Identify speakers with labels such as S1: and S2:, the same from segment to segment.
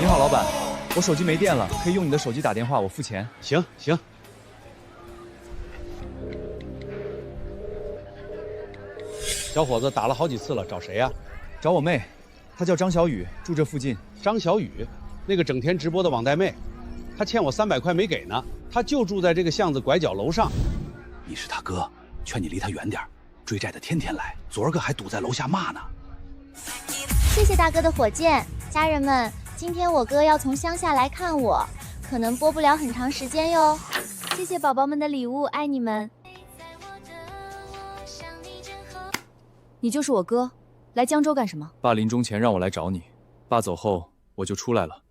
S1: 你好，老板，我手机没電了，可以用你的手機打電話，我付錢。
S2: 行。小伙子打了好幾次了，找誰呀？
S1: 找我妹，她叫張小雨，住這附近。
S2: 張小雨，那個整天直播的網帶妹，她欠我300塊沒給呢，她就住在這個巷子拐角樓上。
S3: 你是他哥，勸你離他遠點，追債的天天來，昨兒個還堵在樓下罵呢。
S4: 謝謝大哥的火箭，家人們，今天我哥要從鄉下來看我，可能播不了很長時間喲。謝謝寶寶們的禮物，愛你們。
S5: 你就是我哥，來江州幹什麼？
S1: 爸臨終前讓我來找你，爸走後我就出来了，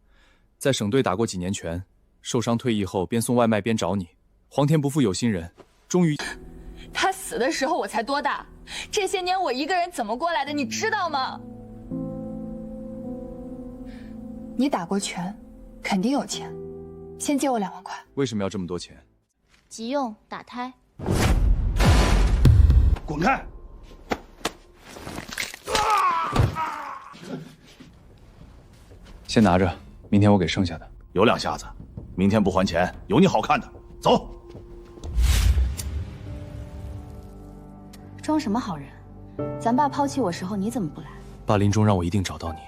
S1: 在省队打過幾年拳，受傷退役後邊送外賣邊找你。皇天不負有心人，終於。
S6: 他死的时候我才多大？這些年我一個人怎麼過來的，你知道嗎？你打過拳，肯定有錢，先借我2萬塊。
S1: 為什麼要這麼多錢？
S4: 急用打胎。
S3: 滾開！
S1: 先拿着，明天我給剩下的。
S3: 有兩下子，明天不還錢，有你好看的。走。
S5: 裝什麼好人？咱爸拋棄我時候你怎麼不來？
S1: 爸臨終讓我一定找到你，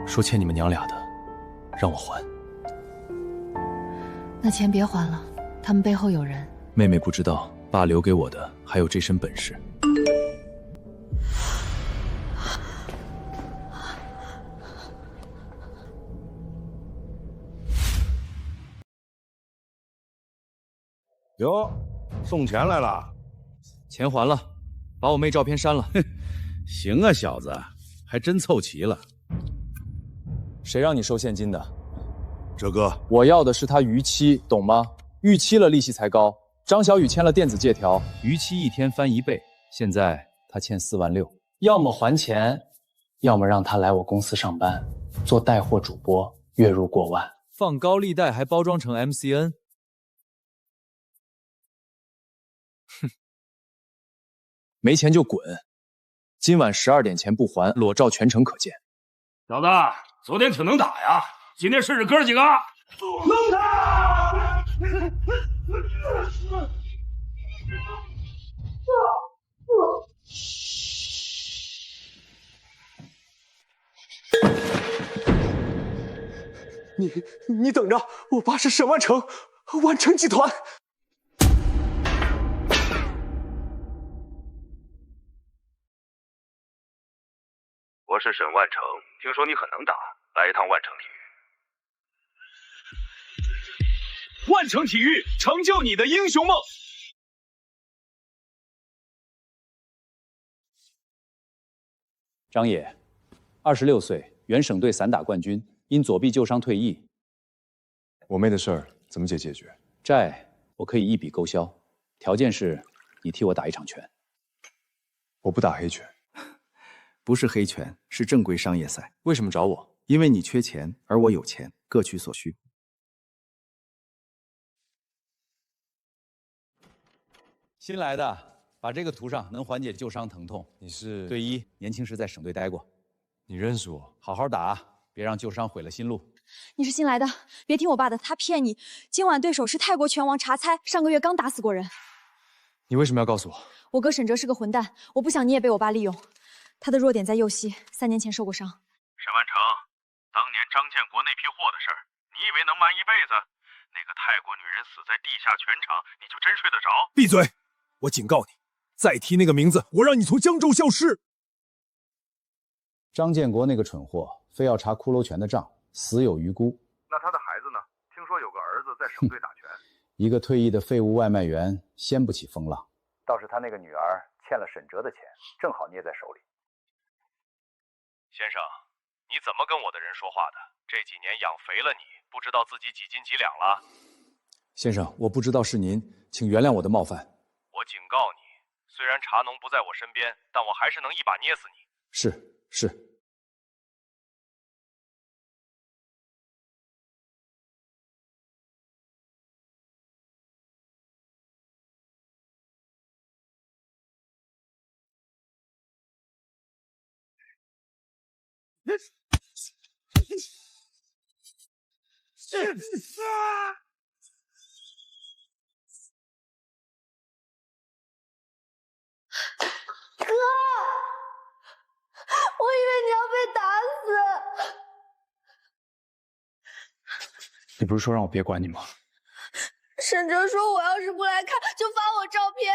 S1: 說欠你們娘倆的，讓我還。
S5: 那錢別還了，他們背後有人。
S1: 妹妹不知道，爸留給我的還有這身本事。
S7: 哟，送钱来了，
S1: 钱還了，把我妹照片刪了。
S2: 行啊，小子，還真湊齊了。
S1: 誰讓你收現金的？
S7: 哲哥，
S1: 我要的是他逾期，懂嗎？逾期了利息才高。張小雨簽了電子借條，逾期1天翻1倍，現在他欠4萬6。
S8: 要麼還錢，要麼讓他來我公司上班，做帶貨主播，月入過萬。
S1: 放高利貸還包裝成 MCN。哼，沒錢就滾！今晚12點前不還，裸照全程可見。
S9: 小子，昨天挺能打呀，今天試試哥幾個。弄他！
S10: 你等着，我爸是沈萬成，萬成集團。
S11: 我是沈萬成，聽說你很能打，來一趟萬成體育。
S12: 萬成體育，成就你的英雄夢。
S1: 張野，26歲，原省隊散打冠軍，因左臂舊傷退役。
S13: 我妹的事兒怎麼解決？
S1: 債我可以一筆勾銷，條件是你替我打一場拳。
S13: 我不打黑拳。
S14: 不是黑拳，是正規商業賽。
S1: 為什麼找我？
S14: 因為你缺錢，而我有錢，各取所需。
S1: 新來的，把這個塗上，能緩解舊傷疼痛。
S13: 你是
S1: 隊醫，年輕時在省隊待過。
S13: 你認識我？
S1: 好好打，別讓舊傷毀了心路。
S5: 你是新來的，別聽我爸的，他騙你。今晚對手是泰國拳王查猜，上個月剛打死過人。
S13: 你為什麼要告訴我？
S5: 我哥沈哲是個混蛋，我不想你也被我爸利用。他的弱點在右膝，3年前受過傷。
S11: 沈萬成，當年張建國那批貨的事兒，你以為能瞞一輩子？那個泰國女人死在地下拳場，你就真睡得着？
S7: 閉嘴！我警告你，再提那個名字，我讓你從江州消失。
S1: 張建國那個蠢貨，非要查骷髏拳的賬，死有餘辜。
S11: 那他的孩子呢？聽說有個兒子在省隊打拳。
S1: 一個退役的廢物外賣員，掀不起風浪。
S15: 倒是他那個女兒欠了沈哲的錢，正好捏在手裡。
S11: 先生，你怎麼跟我的人說話的？這幾年養肥了你，不知道自己幾斤幾兩了？
S1: 先生，我不知道是您，請原諒我的冒犯。
S11: 我警告你，雖然茶農不在我身邊，但我還是能一把捏死你。
S1: 是。
S4: 哥，我以为你要被打死。
S8: 你不是说让我别管你吗？
S4: 沈哲说我要是不来看，就发我照片。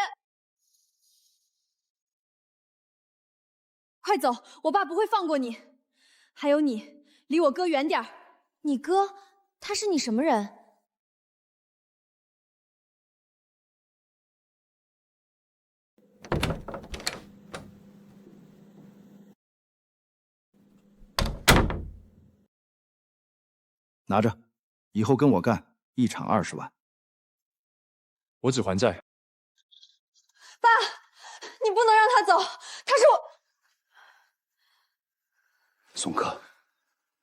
S5: 快走，我爸不会放过你。还有你，离我哥远点儿。
S4: 你哥，他是你什么人？
S14: 拿着，以后跟我干，一场20万。
S1: 我只还债。
S5: 爸，你不能让他走，他是我。
S14: 宋克，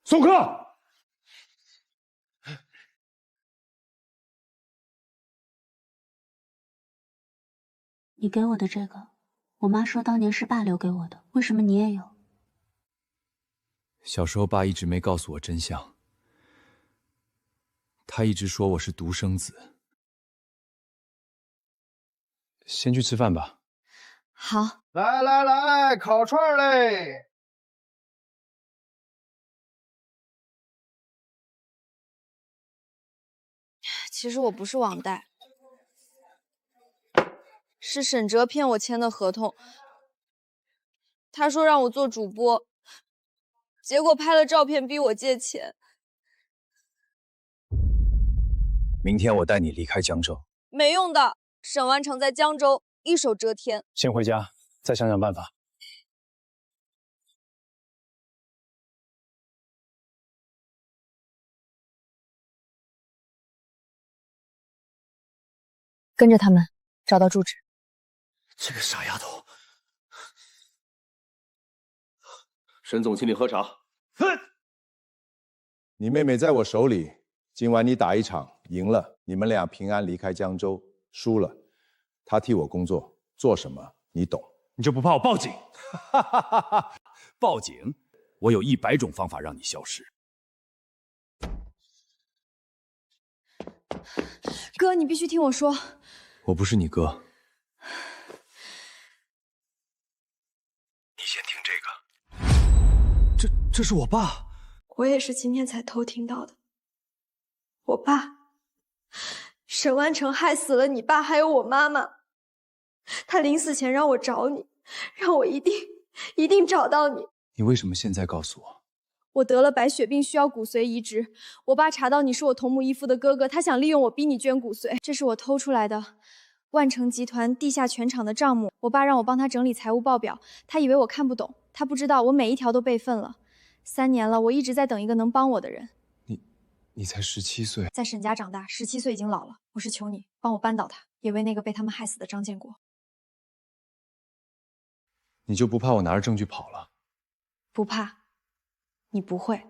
S9: 宋克，
S16: 你给我的这个，我妈说当年是爸留给我的，为什么你也有？
S1: 小时候爸一直没告诉我真相，他一直说我是独生子。先去吃饭吧。
S5: 好。
S17: 来来来，烤串嘞！
S5: 其实我不是网贷，是沈哲骗我签的合同。他说让我做主播，结果拍了照片逼我借钱。
S14: 明天我带你离開江州。
S5: 没用的，沈完成在江州，一手遮天。
S8: 先回家，再想想办法。
S5: 跟着他们找到住址。
S14: 这个傻丫头。
S18: 沈总，请你喝茶。
S13: 你妹妹在我手里，今晚你打一场，赢了，你们倆平安離開江州；輸了，她替我工作，做什麼你懂。
S3: 你就不怕我報警？報警？我有100種方法讓你消失。
S5: 哥，你必須聽我說。
S1: 我不是你哥。
S14: 你先聽這個。這是我爸。
S19: 我也是今天才偷聽到的。我爸，沈萬成害死了你爸，還有我媽媽。他臨死前讓我找你，讓我一定找到你。
S1: 你為什麼現在告訴我？
S5: 我得了白血病，需要骨髓移植。我爸查到你是我同母異父的哥哥，他想利用我逼你捐骨髓。這是我偷出來的萬成集團地下全廠的賬目。我爸讓我幫他整理財務報表，他以為我看不懂，他不知道我每一條都備份了。3年了，我一直在等一個能幫我的人。
S1: 你才17歲，
S5: 在沈家長大，17歲已經老了。我是求你幫我扳倒他，也為那個被他們害死的張建國。
S1: 你就不怕我拿着證據跑了？
S5: 不怕。你不會。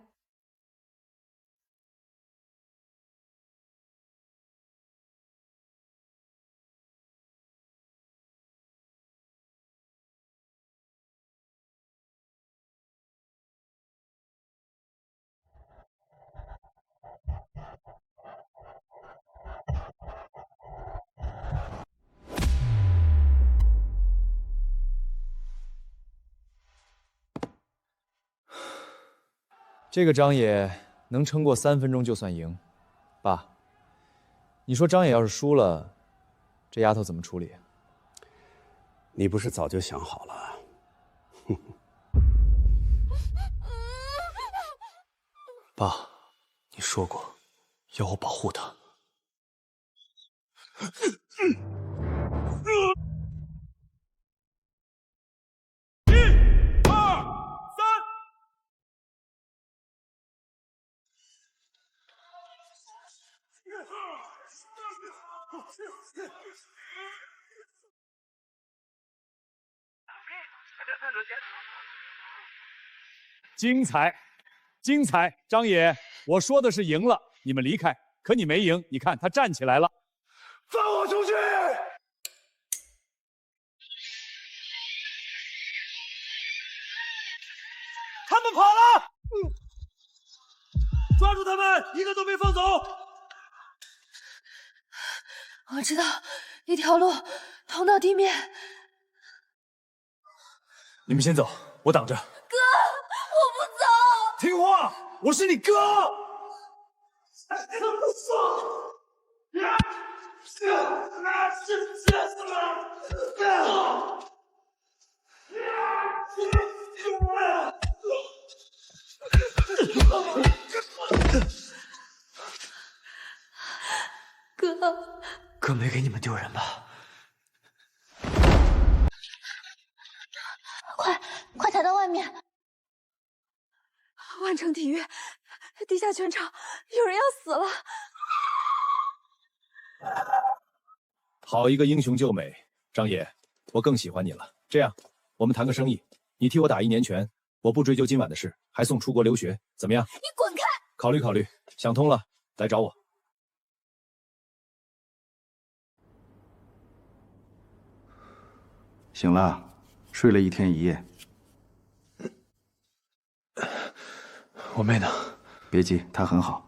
S1: 這個張野能撐過3分鐘就算贏。爸，你說張野要是輸了，這丫頭怎麼處理？
S20: 你不是早就想好了？
S8: 爸，你說過要我保護他。
S2: 精彩，精彩！張野，我說的是贏了，你們離開，可你沒贏。你看他站起來了，
S7: 放我出去！
S2: 他們跑了！
S12: 抓住他们，一个都别放走！
S6: 我知道一条路通到地面。
S7: 你们先走，我挡着。
S6: 哥，我不走。
S7: 听话，我是你哥。
S10: 哥没给你们丢人吧？
S4: 快抬到外面！
S19: 万城体育地下拳场有人要死了！
S1: 好一个英雄救美，张爷，我更喜欢你了。这样，我们谈个生意，你替我打1年拳，我不追究今晚的事，还送出国留学，怎么样？
S6: 你滚开！
S1: 考虑考虑，想通了来找我。
S15: 醒了，睡了1天1夜。
S7: 我妹呢？
S15: 别急，她很好，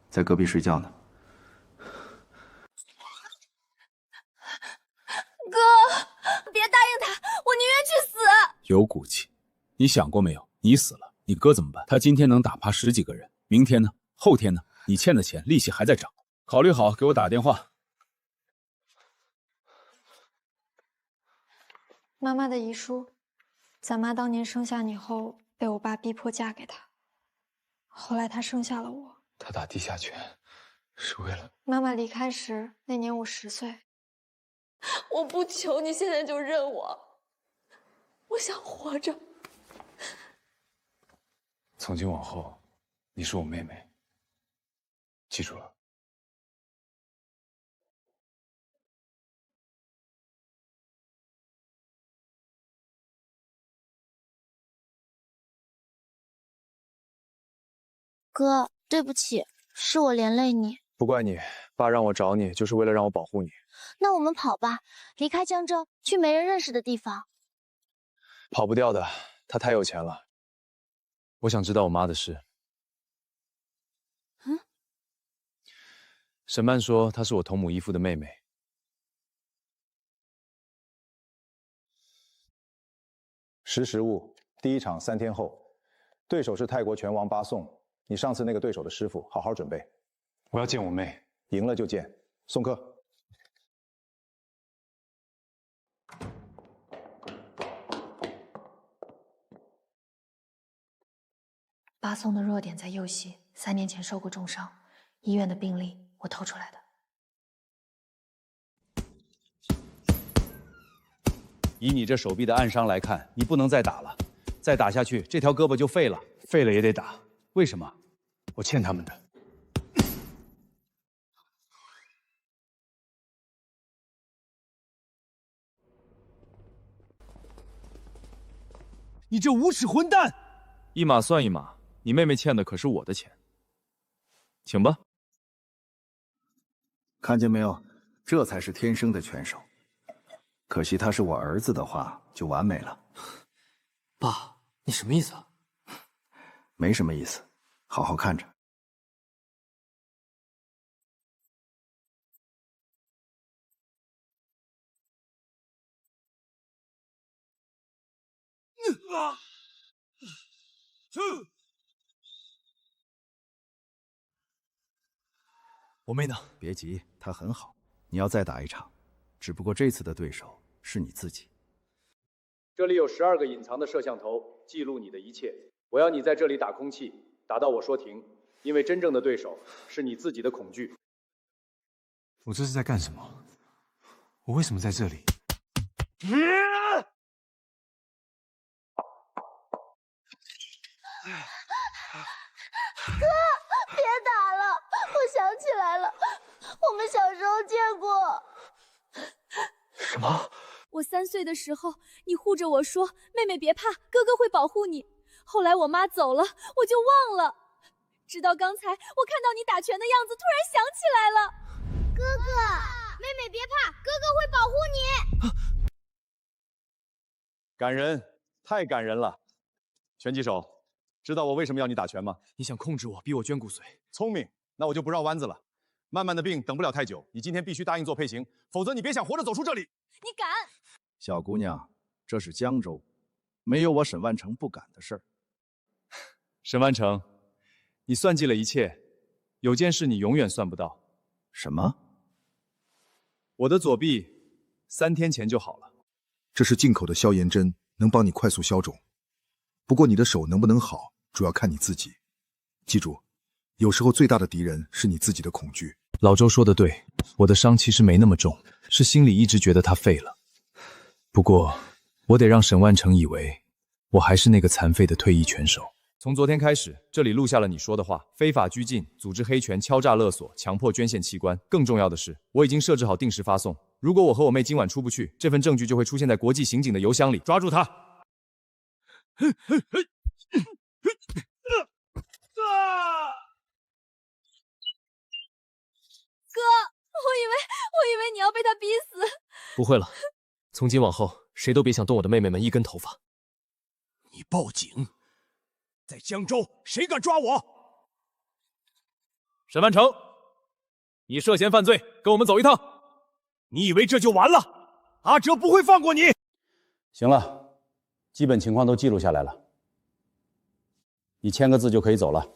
S15: 在隔壁睡觉呢。
S6: 哥，别答应他，我宁愿去死。
S2: 有骨气，你想过没有？你死了，你哥怎么办？他今天能打趴10几个人，明天呢？后天呢？你欠的钱利息还在涨，考虑好，给我打电话。
S19: 妈妈的遗书，咱妈当年生下你后，被我爸逼迫嫁给他，后来他生下了我。
S7: 他打地下拳是为了……
S19: 妈妈離開時，那年我10歲。我不求你現在就認我，我想活着。
S7: 從今往後，你是我妹妹，記住了。
S4: 哥，对不起，是我连累你。
S1: 不怪你，爸让我找你，就是为了让我保護你。
S4: 那我們跑吧，離開江州，去沒人認識的地方。
S1: 跑不掉的，他太有錢了。我想知道我媽的事。沈曼說她是我同母異父的妹妹。
S13: 識時務，第一場3天後，對手是泰國拳王巴宋。你上次那個對手的師傅，好好準備。
S7: 我要見我妹，
S13: 贏了就見。送客。
S21: 巴宋的弱點在右膝，3年前受過重傷，醫院的病歷我偷出來的。
S1: 以你這手臂的暗傷來看，你不能再打了，再打下去，這條胳膊就廢了。
S7: 廢了也得打。
S1: 為什麼？
S7: 我欠他們的。
S2: 你這無恥混蛋！
S1: 一碼算一碼，你妹妹欠的可是我的錢。請吧。
S15: 看見沒有，這才是天生的拳手。可惜他是我兒子的話，就完美了。
S10: 爸，你什麼意思啊？
S15: 沒什麼意思，好好看着。
S7: 我妹呢？
S15: 別急，她很好。你要再打一場，只不過這次的對手是你自己。
S1: 這裡有12個隱藏的攝像頭，記錄你的一切。我要你在這裡打空氣，打到我說停，因為真正的對手是你自己的恐懼。
S7: 我這是在幹什麼？我為什麼在這裡？
S4: 哥，別打了！我想起來了，我們小時候見過。
S10: 什麼？
S5: 我3歲的時候，你護着我說：“妹妹別怕，哥哥會保護你。”後來我媽走了，我就忘了。直到剛才，我看到你打拳的樣子，突然想起來了。
S4: 哥哥，妹妹別怕，哥哥會保護你。
S1: 感人，太感人了！拳擊手，知道我为什麼要你打拳嗎？
S7: 你想控制我，逼我捐骨髓。
S1: 聰明，那我就不繞彎子了。慢慢的病等不了太久，你今天必須答應做配型，否則你別想活着走出這裡。
S4: 你敢？
S11: 小姑娘，這是江州，沒有我沈萬成不敢的事兒。
S1: 沈萬成，你算計了一切，有件事你永遠算不到。
S11: 什麼？
S1: 我的左臂3天前就好了。
S22: 這是進口的消炎針，能幫你快速消腫。不過你的手能不能好，主要看你自己。記住，有時候最大的敵人是你自己的恐懼。
S1: 老周說的對，我的傷其實沒那麼重，是心裡一直覺得它廢了。不過，我得讓沈萬成以為我還是那個殘廢的退役拳手。從昨天開始，這裡錄下了你說的話：非法拘禁、組織黑拳、敲詐勒索、強迫捐獻器官。更重要的是，我已經設置好定時發送。如果我和我妹今晚出不去，這份證據就會出現在國際刑警的郵箱裡。抓住他！哥，
S5: 我以為你要被他逼死。
S18: 不會了，從今往後，誰都別想動我的妹妹們一根頭髮。
S7: 你報警！在江州，誰敢抓我？
S1: 沈萬成，你涉嫌犯罪，跟我們走一趟。
S7: 你以為這就完了？阿哲不會放過你。
S8: 行了，基本情況都記錄下來了，你簽個字就可以走了。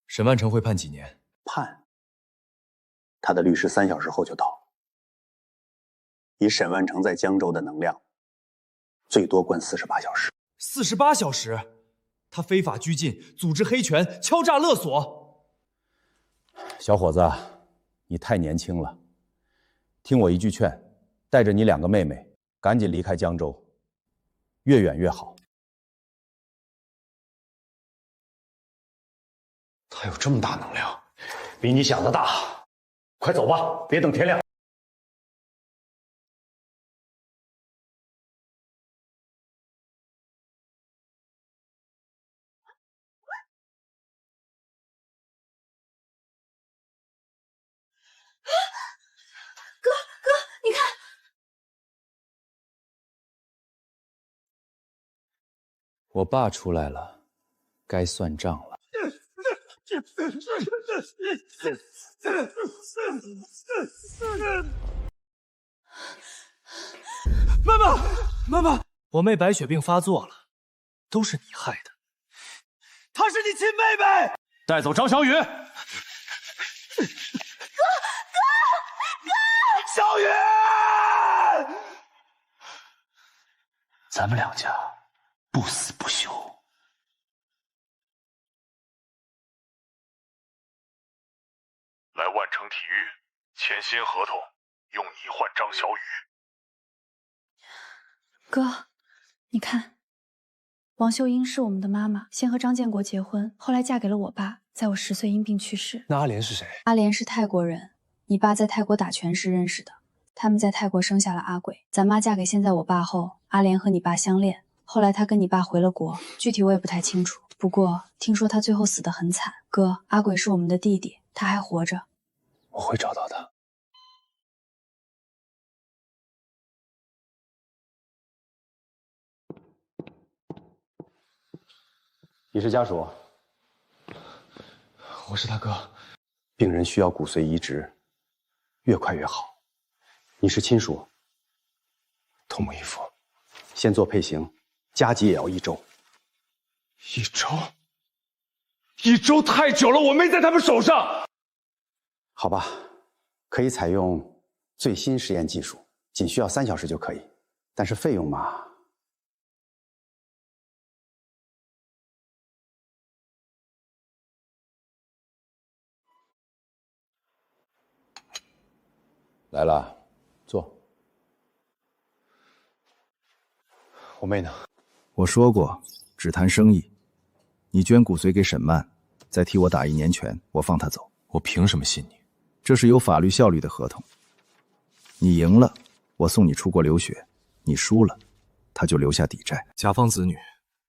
S1: 沈萬成會判幾年？
S23: 判？他的律師3小時後就到。以沈萬成在江州的能量，最多關48小時。
S7: 48小時？他非法拘禁、組織黑拳、敲詐勒索。
S8: 小伙子，你太年輕了，聽我一句勸，帶着你2個妹妹趕緊離開江州，越遠越好。
S23: 他有這麼大能量，比你想的大。快走吧，別等天亮。
S5: 你看，
S8: 我爸出來了，該算賬了。
S7: 媽媽，我妹白血病發作了，都是你害的。她是你親妹妹。
S23: 帶走張小雨。小雨，咱們2家不死不休。
S24: 來萬成體育簽新合同，用你換張小雨。
S5: 哥，你看，王秀英是我們的媽媽，先和張建國結婚，後來嫁給了我爸，在我10歲因病去世。
S7: 那阿蓮是誰？
S5: 阿蓮是泰國人。你爸在泰國打拳時認識的，他們在泰國生下了阿鬼。咱媽嫁給現在我爸後，阿蓮和你爸相戀，後來他跟你爸回了國，具體我也不太清楚。不過聽說他最後死得很慘。哥，阿鬼是我們的弟弟，他還活着。
S23: 我會找到他。你是家屬？
S7: 我是他哥。
S23: 病人需要骨髓移植，越快越好。你是親屬？同母異父。先做配型，加急也要1周。
S12: 1周？1周太久了，我妹在他們手上。
S23: 好吧，可以採用最新實驗技術，僅需要3小時就可以。但是費用嘛……
S8: 來了，坐。
S23: 我妹呢？
S11: 我說過，只談生意。你捐骨髓給沈曼，再替我打1年拳，我放他走。
S1: 我憑什麼信你？
S11: 這是有法律效力的合同。你贏了，我送你出國留學；你輸了，他就留下抵債。
S1: 甲方子女，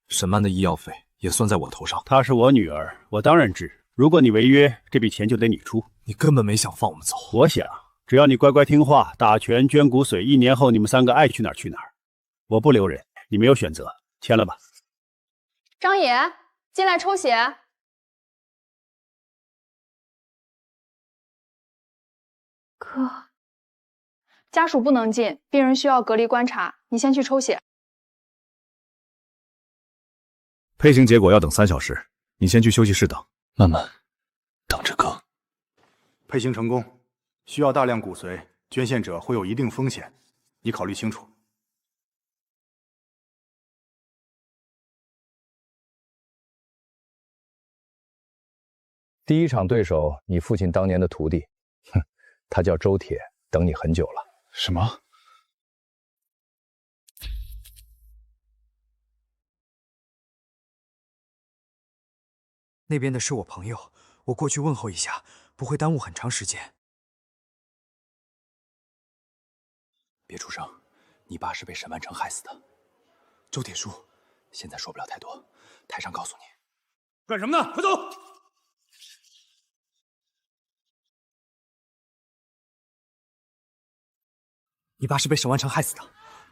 S1: 沈曼的醫藥費也算在我頭上。
S25: 她是我女兒，我當然知。如果你違約，這筆錢就得你出。
S1: 你根本沒想放我們走。
S25: 我想，
S20: 只要你乖乖听話，打拳捐骨髓，1年后你们3个爱去哪儿去哪儿。我不留人，你没有选择，签了吧。
S5: 张野，进来抽血。哥，家属不能进，病人需要隔离观察，你先去抽血。
S11: 配型结果要等3小时，你先去休息室等。
S1: 慢慢，等着哥。
S15: 配型成功，需要大量骨髓，捐献者会有一定风险，你考虑清楚。
S8: 第一场对手，你父亲当年的徒弟，哼，他叫周铁，等你很久了。
S12: 什么？
S14: 那边的是我朋友，我过去问候一下，不会耽误很长时间。
S1: 别出声，你爸是被沈万成害死的。
S14: 周铁叔，
S1: 现在说不了太多，台上告诉你。
S12: 干什么呢？快走！
S14: 你爸是被沈万成害死的。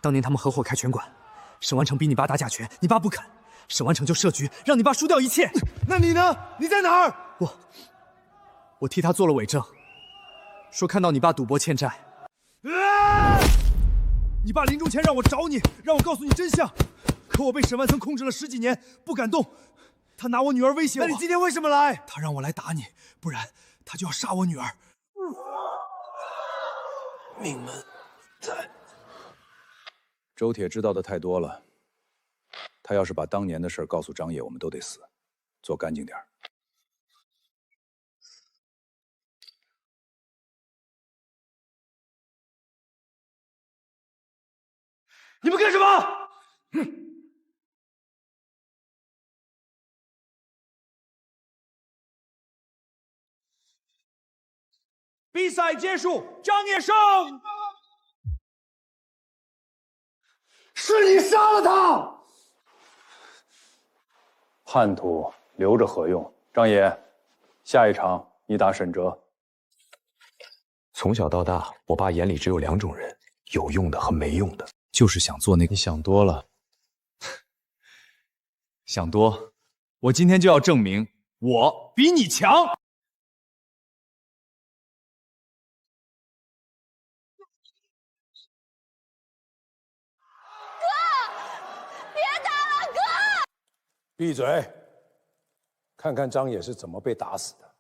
S14: 当年他们合伙开拳馆，沈万成逼你爸打假拳，你爸不肯，沈万成就设局让你爸输掉一切。
S12: 那你呢？你在哪儿？
S14: 我替他做了伪证，说看到你爸赌博欠债。你爸临终前让我找你，让我告诉你真相，可我被沈万成控制了10几年，不敢动。他拿我女儿威胁我。
S12: 那你今天为什么来？
S14: 他让我来打你，不然他就要杀我女儿。
S1: 命门在。
S8: 周铁知道的太多了，他要是把当年的事告诉张野，我们都得死。做干净点。
S12: 你们干什么？哼！比赛结束，张野胜。是你杀了他！
S8: 叛徒留着何用？张野，下一场你打沈哲。
S1: 从小到大，我爸眼里只有2种人，有用的和没用的。就是想做那个。你想多了。想多，我今天就要证明我比你强。
S13: 闭嘴！看看张野是怎么被打死的。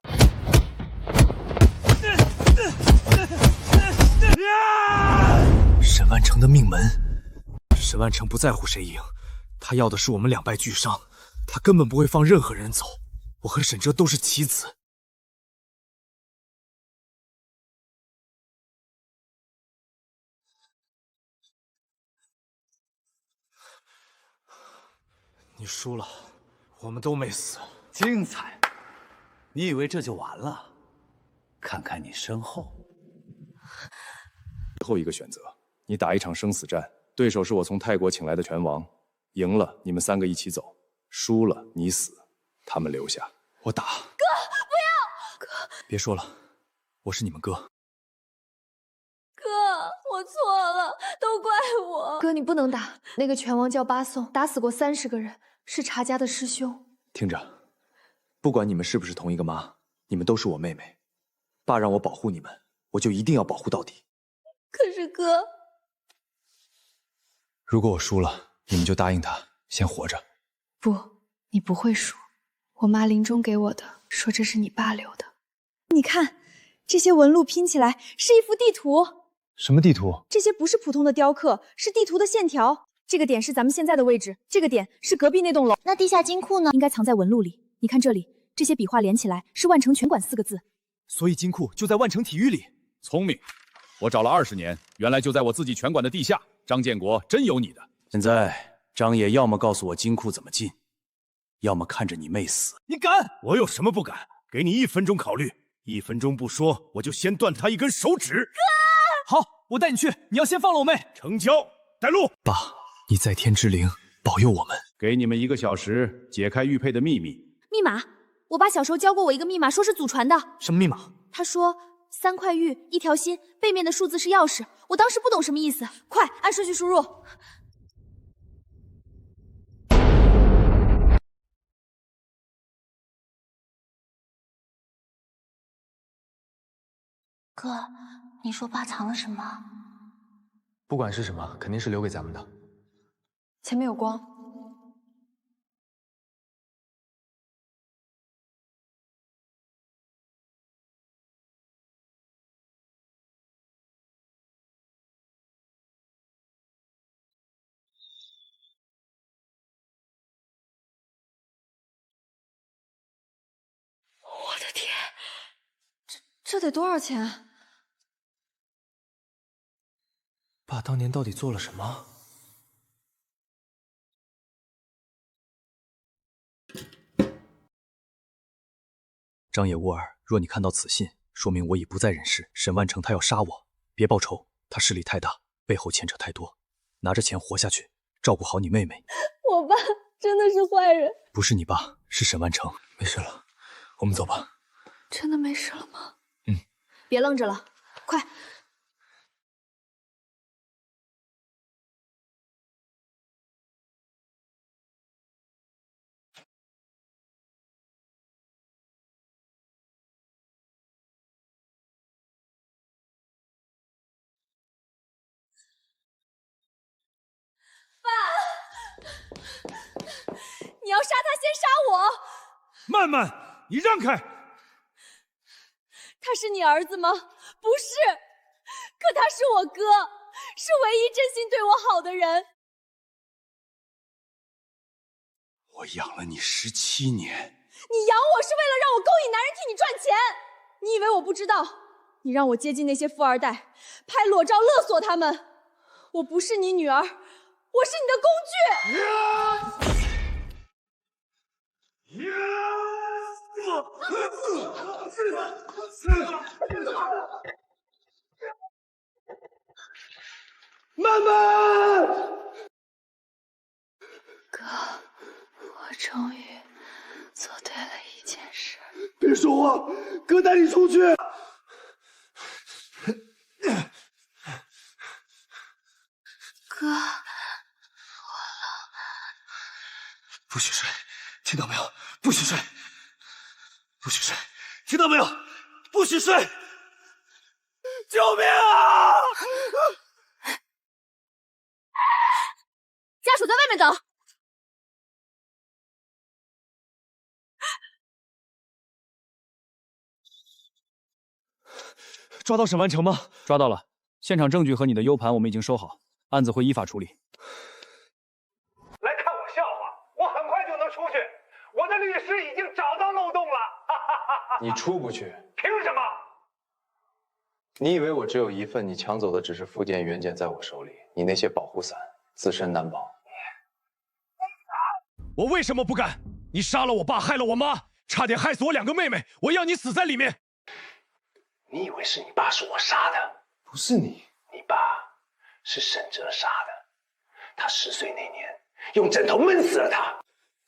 S14: 沈万成的命门，沈万成不在乎谁赢，他要的是我们2败俱傷，他根本不会放任何人走。我和沈哲都是棋子。你输了，我们都没死。
S20: 精彩！你以为这就完了？看看你身后。
S8: 最后一个选择，你打一场生死战，对手是我从泰国请来的拳王，赢了你们3个一起走，输了你死，他们留下。
S14: 我打。
S6: 哥，不要！
S14: 哥，别说了，我是你们哥。
S19: 哥，我错了，都怪我。
S21: 哥，你不能打。那个拳王叫巴宋，打死过30个人，是查家的师兄。
S1: 听着，不管你们是不是同一个妈，你们都是我妹妹。爸让我保护你们，我就一定要保護到底。
S19: 可是哥，
S1: 如果我輸了，你們就答應他，先活着。
S21: 不，你不會輸。我媽臨終給我的，說這是你爸留的。
S5: 你看，這些紋路拼起來是一幅地圖。
S1: 什麼地圖？
S5: 這些不是普通的雕刻，是地圖的線條。這個點是咱們現在的位置，這個點是隔壁那棟樓。
S4: 那地下金庫呢？
S5: 應該藏在紋路裡。你看這裡，這些筆畫連起來是萬城拳館4個字。
S14: 所以金庫就在萬城體育裡。
S2: 聰明，我找了20年，原來就在我自己拳館的地下。張建國，真有你的！
S20: 現在張爺要麼告訴我金庫怎麼進，要麼看着你妹死。
S12: 你敢？我有什麼不敢？給你1分鐘考慮，1分鐘不說，我就先斷他1根手指。
S14: 好，我帶你去，你要先放了我妹。
S12: 成交，帶路。
S14: 爸，你在天之靈，保佑我們。
S2: 給你們1個小時，解開玉佩的秘密。
S5: 密碼？我爸小時候教過我一個密碼，說是祖傳的。
S14: 什麼密碼？
S5: 他說3塊玉，1條心，背面的數字是鑰匙。我當時不懂什麼意思，快按順序輸入。
S21: 哥，你说爸藏了什么？
S18: 不管是什么，肯定是留给咱们的。
S5: 前面有光。
S19: 我的天，
S5: 这得多少钱啊？
S18: 爸当年到底做了什么？
S1: 张野沃尔，若你看到此信，说明我已不在人世。沈万成他要杀我，別報仇，他勢力太大，背後牽扯太多，拿着錢活下去，照顧好你妹妹。
S5: 我爸真的是壞人？
S1: 不是你爸，是沈萬成。
S18: 沒事了，我們走吧。
S5: 真的沒事了嗎？
S1: 嗯。
S5: 別愣着了，快！你要殺他，先殺我！
S12: 曼曼，你讓開！
S5: 他是你兒子嗎？不是，可他是我哥，是唯一真心對我好的人。
S12: 我養了你17年。
S5: 你養我是為了讓我勾引男人替你賺錢。你以為我不知道？你讓我接近那些富二代，拍裸照勒索他們。我不是你女兒，我是你的工具。
S12: 曼曼，
S21: 哥，我終於做對了一件事。
S12: 別說話，哥帶你出去。
S21: 哥，
S7: 不許睡，聽到沒有？不許睡，不許睡，聽到沒有？不許睡！救命啊！
S5: 家屬在外面等。
S14: 抓到沈萬成嗎？抓到了，現場證據和你的 U 盤我們已經收好，案子會依法處理。
S12: 來看我笑話，我很快就能出去，我的律師已經找到漏洞了。
S3: 你出不去，
S12: 憑什麼？
S3: 你以為我只有一份？你搶走的只是附件原件，在我手裡，你那些保護傘自身難保。
S12: 我為什麼不幹？你殺了我爸，害了我媽，差點害死我2個妹妹，我要你死在裡面。
S3: 你以為是你爸是我殺的？不是你，你爸是沈哲殺的。他10歲那年用枕頭悶死了他。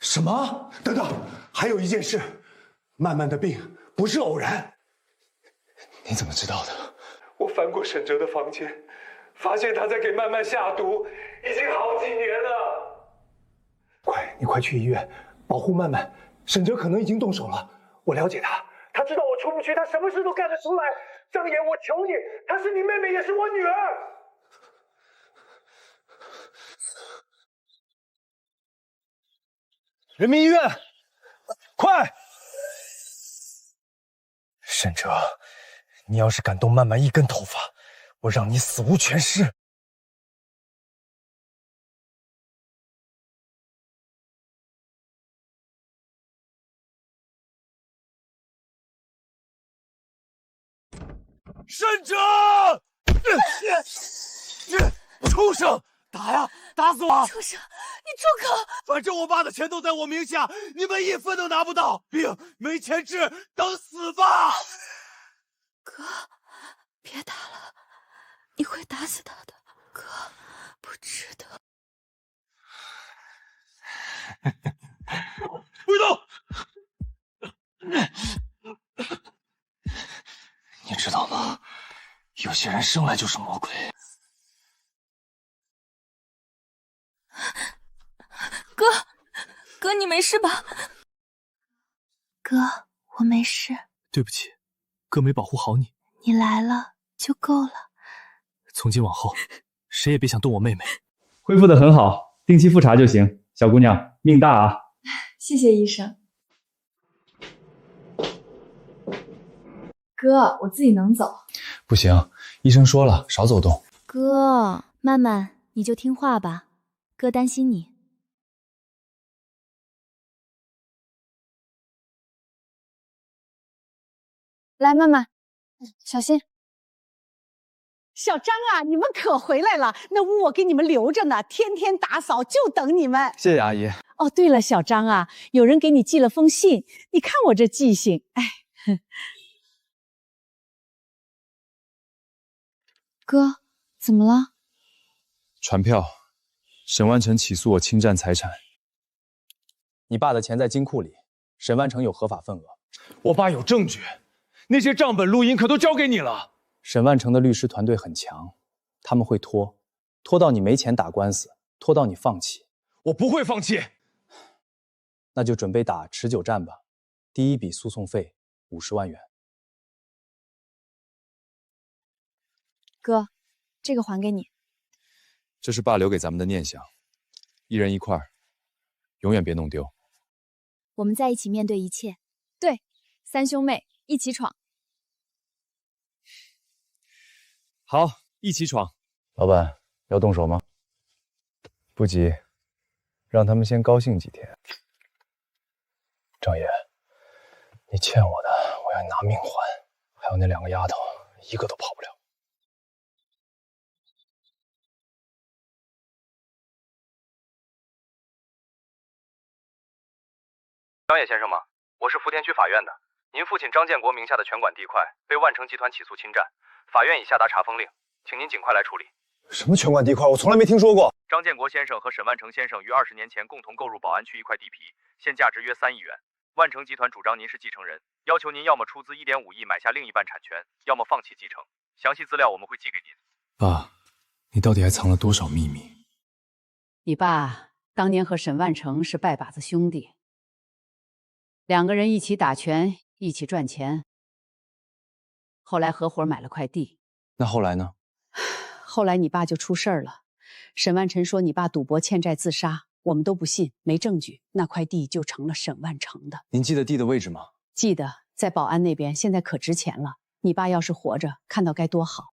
S12: 什麼？等等，還有一件事，曼曼的病不是偶然。
S3: 你怎麼知道的？
S12: 我翻過沈哲的房間，發現他在給曼曼下毒，已經好幾年了。你快去醫院保護曼曼，沈哲可能已經動手了。我了解他，他知道我出不去，他什麼事都幹得出來。張岩，我求你，她是你妹妹，也是我女兒。人民醫院，快！沈哲，你要是敢動曼曼一根頭髮，我讓你死無全屍。沈哲！畜生！打呀！打死我！
S5: 畜生！你住口！
S12: 反正我爸的錢都在我名下，你們一分都拿不到。病沒錢治，等死吧！
S19: 哥，別打了，你會打死他的。哥，不值得。
S12: 不許動！你知
S7: 知道嗎？有些人生来就是魔鬼。
S6: 哥，你没事吧？
S4: 哥，我没事。
S14: 对不起，哥没保护好你。
S4: 你来了就够了。
S14: 从今往后，谁也别想动我妹妹。
S9: 恢复得很好，定期复查就行。小姑娘，命大啊！
S5: 谢谢医生。哥，我自己能走。
S1: 不行，医生说了，少走动。
S4: 哥，曼曼，你就听话吧，哥担心你。
S10: 来，曼曼，小心。小张啊，你们可回来了，那屋我给你们留着呢，天天打扫，就等你们。
S1: 謝謝阿姨。
S10: 哦，对了，小張啊，有人給你寄了封信，你看我這記性，哎。
S5: 哥，怎麼了？
S1: 傳票，沈萬成起訴我侵佔財產。
S8: 你爸的錢在金庫裡，沈萬成有合法份額。
S12: 我爸有證據，那些賬本錄音可都交給你了。
S8: 沈萬成的律師團隊很強，他們會拖到你沒錢打官司，拖到你放棄。
S12: 我不會放棄。
S8: 那就準備打持久戰吧。第一筆訴訟費50萬元。
S5: 哥，這個還給你。
S1: 這是爸留給咱們的念想，一人一塊，永遠別弄丟。
S4: 我們在一起面對一切。
S5: 對，三兄妹一起闖。
S1: 好，一起闖。
S8: 老闆，要動手嗎？
S1: 不急，讓他們先高興幾天。
S8: 張爺，你欠我的，我要你拿命還。還有那兩個丫頭，一個都跑不了。
S16: 張野先生嗎？我是福田區法院的。您父親張建國名下的拳館地塊被萬成集團起訴侵佔，法院已下達查封令，請您盡快來處理。
S22: 什麼拳館地塊？我從來沒聽說過。
S16: 張建國先生和沈萬成先生於20年前共同購入寶安區一塊地皮，現價值約3億元。萬成集團主張您是繼承人，要求您要麼出資1.5億買下另一半產權，要麼放棄繼承。詳細資料我們會寄給您。
S1: 爸，你到底還藏了多少秘密？
S10: 你爸當年和沈萬成是拜把子兄弟，兩個人一起打拳，一起賺錢，後來合夥買了塊地。
S8: 那後來呢？
S10: 後來你爸就出事兒了，沈萬成說你爸賭博欠債自殺，我們都不信，沒證據，那塊地就成了沈萬成的。
S8: 您記得地的位置嗎？
S10: 記得，在寶安那邊，現在可值錢了。你爸要是活着，看到該多好。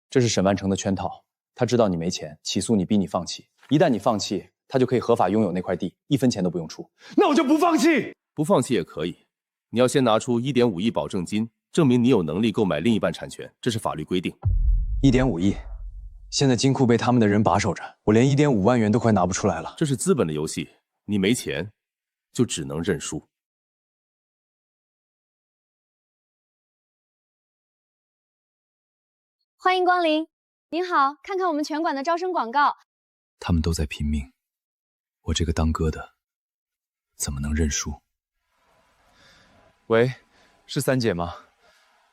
S8: 這是沈萬成的圈套，他知道你沒錢，起訴你，逼你放棄。一旦你放棄，他就可以合法擁有那塊地，1分錢都不用出。
S12: 那我就不放棄。
S18: 不放棄也可以，你要先拿出1.5億保證金，證明你有能力購買另一半產權，這是法律規定。
S8: 1.5億，現在金庫被他們的人把守着，我連1.5萬元都快拿不出來了。
S18: 這是資本的遊戲，你沒錢，就只能認輸。
S5: 歡迎光臨，您好，看看我們拳館的招生廣告。
S1: 他們都在拼命，我這個當哥的怎麼能認輸？喂，是三姐嗎？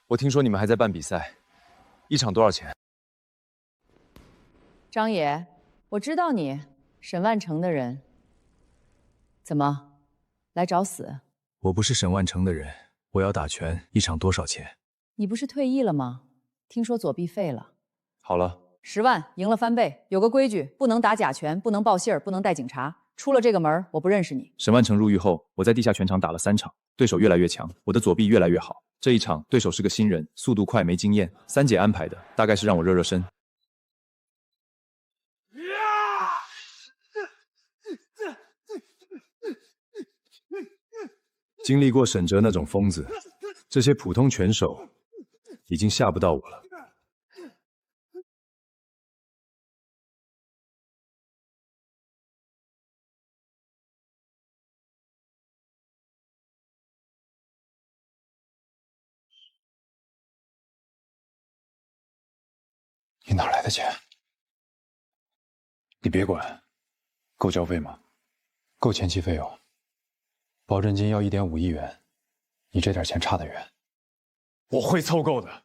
S1: 我聽說你們還在辦比賽，一場多少錢？
S10: 張野，我知道你，沈萬成的人。怎麼，來找死？
S1: 我不是沈萬成的人，我要打拳，一場多少錢？
S10: 你不是退役了嗎？聽說左臂廢了。
S1: 好了
S10: ，10萬，贏了翻倍。有個規矩，不能打假拳，不能報信兒，不能帶警察。出了這個門，我不認識你。
S1: 沈萬成入獄後，我在地下拳場打了3場，對手越來越強，我的左臂越來越好。這一場對手是個新人，速度快，沒經驗，三姐安排的，大概是讓我熱熱身。經歷過沈哲那種瘋子，這些普通拳手已經嚇不到我了。
S13: 你哪來的錢？你別管，夠交費嗎？夠前期費用。
S11: 保證金要1.5億元，你这点钱差得遠。我會湊夠的。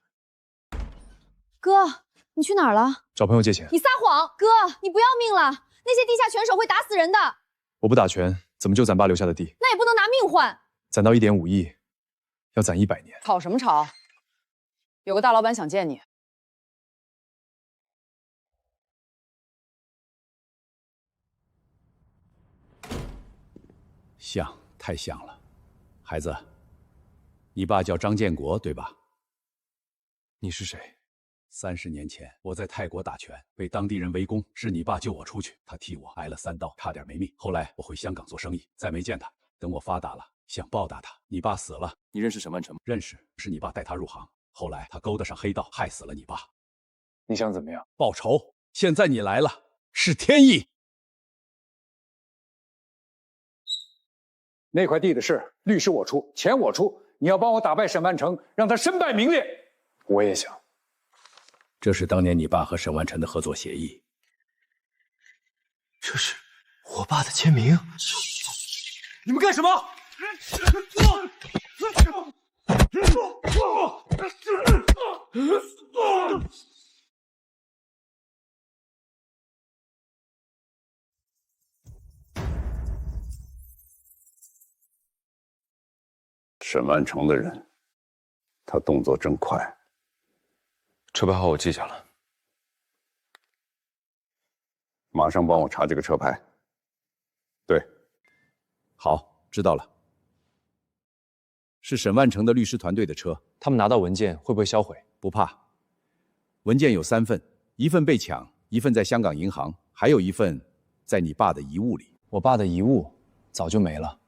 S5: 哥，你去哪兒了？
S1: 找朋友借錢。
S5: 你撒謊！哥，你不要命了？那些地下拳手会打死人的。
S1: 我不打拳，怎么救咱爸留下的地？
S5: 那也不能拿命换。
S1: 攒到1.5亿，要攒100年。
S10: 吵什麼吵？有個大老闆想見你。
S2: 像，太像了。孩子，你爸叫張建国，对吧？
S1: 你是谁
S2: ？30年前，我在泰国打拳，被当地人圍攻，是你爸救我出去，他替我挨了3刀，差點沒命。後來我回香港做生意，再沒見他。等我發達了，想報答他，你爸死了。
S18: 你認識沈萬成嗎？
S2: 認識，是你爸帶他入行。後來他勾搭上黑道，害死了你爸。
S11: 你想怎麼樣？
S2: 報仇。現在你來了，是天意。
S20: 那塊地的事，律師我出，錢我出，你要幫我打敗沈萬成，讓他身敗名裂。
S11: 我也想。
S2: 這是當年你爸和沈萬成的合作協議。
S12: 這是我爸的簽名。
S14: 你們幹什麼？
S15: 沈萬成的人，他動作真快。
S11: 車牌號我記下了，
S15: 馬上幫我查這個車牌。對，
S2: 好，知道了。是沈萬成的律師團隊的車，
S1: 他們拿到文件會不會銷毀？
S2: 不怕，文件有3份，1份被搶，1份在香港銀行，還有1份在你爸的遺物裡。
S1: 我爸的遺物早就沒了。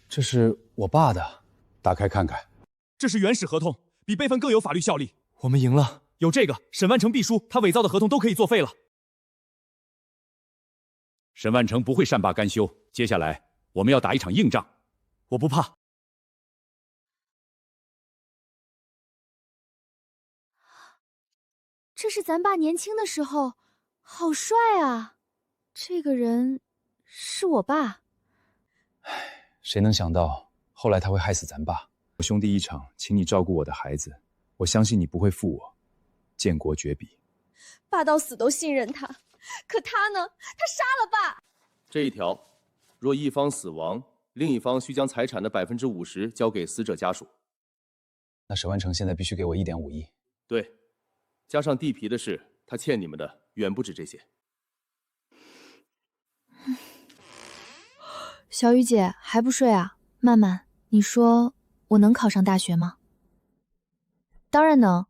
S1: 這是我爸的，
S2: 打開看看。
S14: 這是原始合同，比備份更有法律效力。
S1: 我們贏了，
S14: 有這個，沈萬成必輸，他偽造的合同都可以作廢了。
S2: 沈萬成不會善罷甘休，接下來我們要打一場硬仗。
S14: 我不怕。
S4: 這是咱爸年輕的時候，好帥啊！這個人是我爸。
S1: 誰能想到後來他會害死咱爸？我兄弟一場，請你照顧我的孩子，我相信你不會負我。建國絕筆。
S5: 爸到死都信任他，可他呢？他殺了爸。
S18: 這一條，若一方死亡，另一方需將財產的50%交給死者家屬。
S1: 那沈萬成現在必須給我1.5億。
S18: 對，加上地皮的事，他欠你們的遠不止這些。
S4: 小雨姐還不睡啊？曼曼，你說我能考上大學嗎？當然能。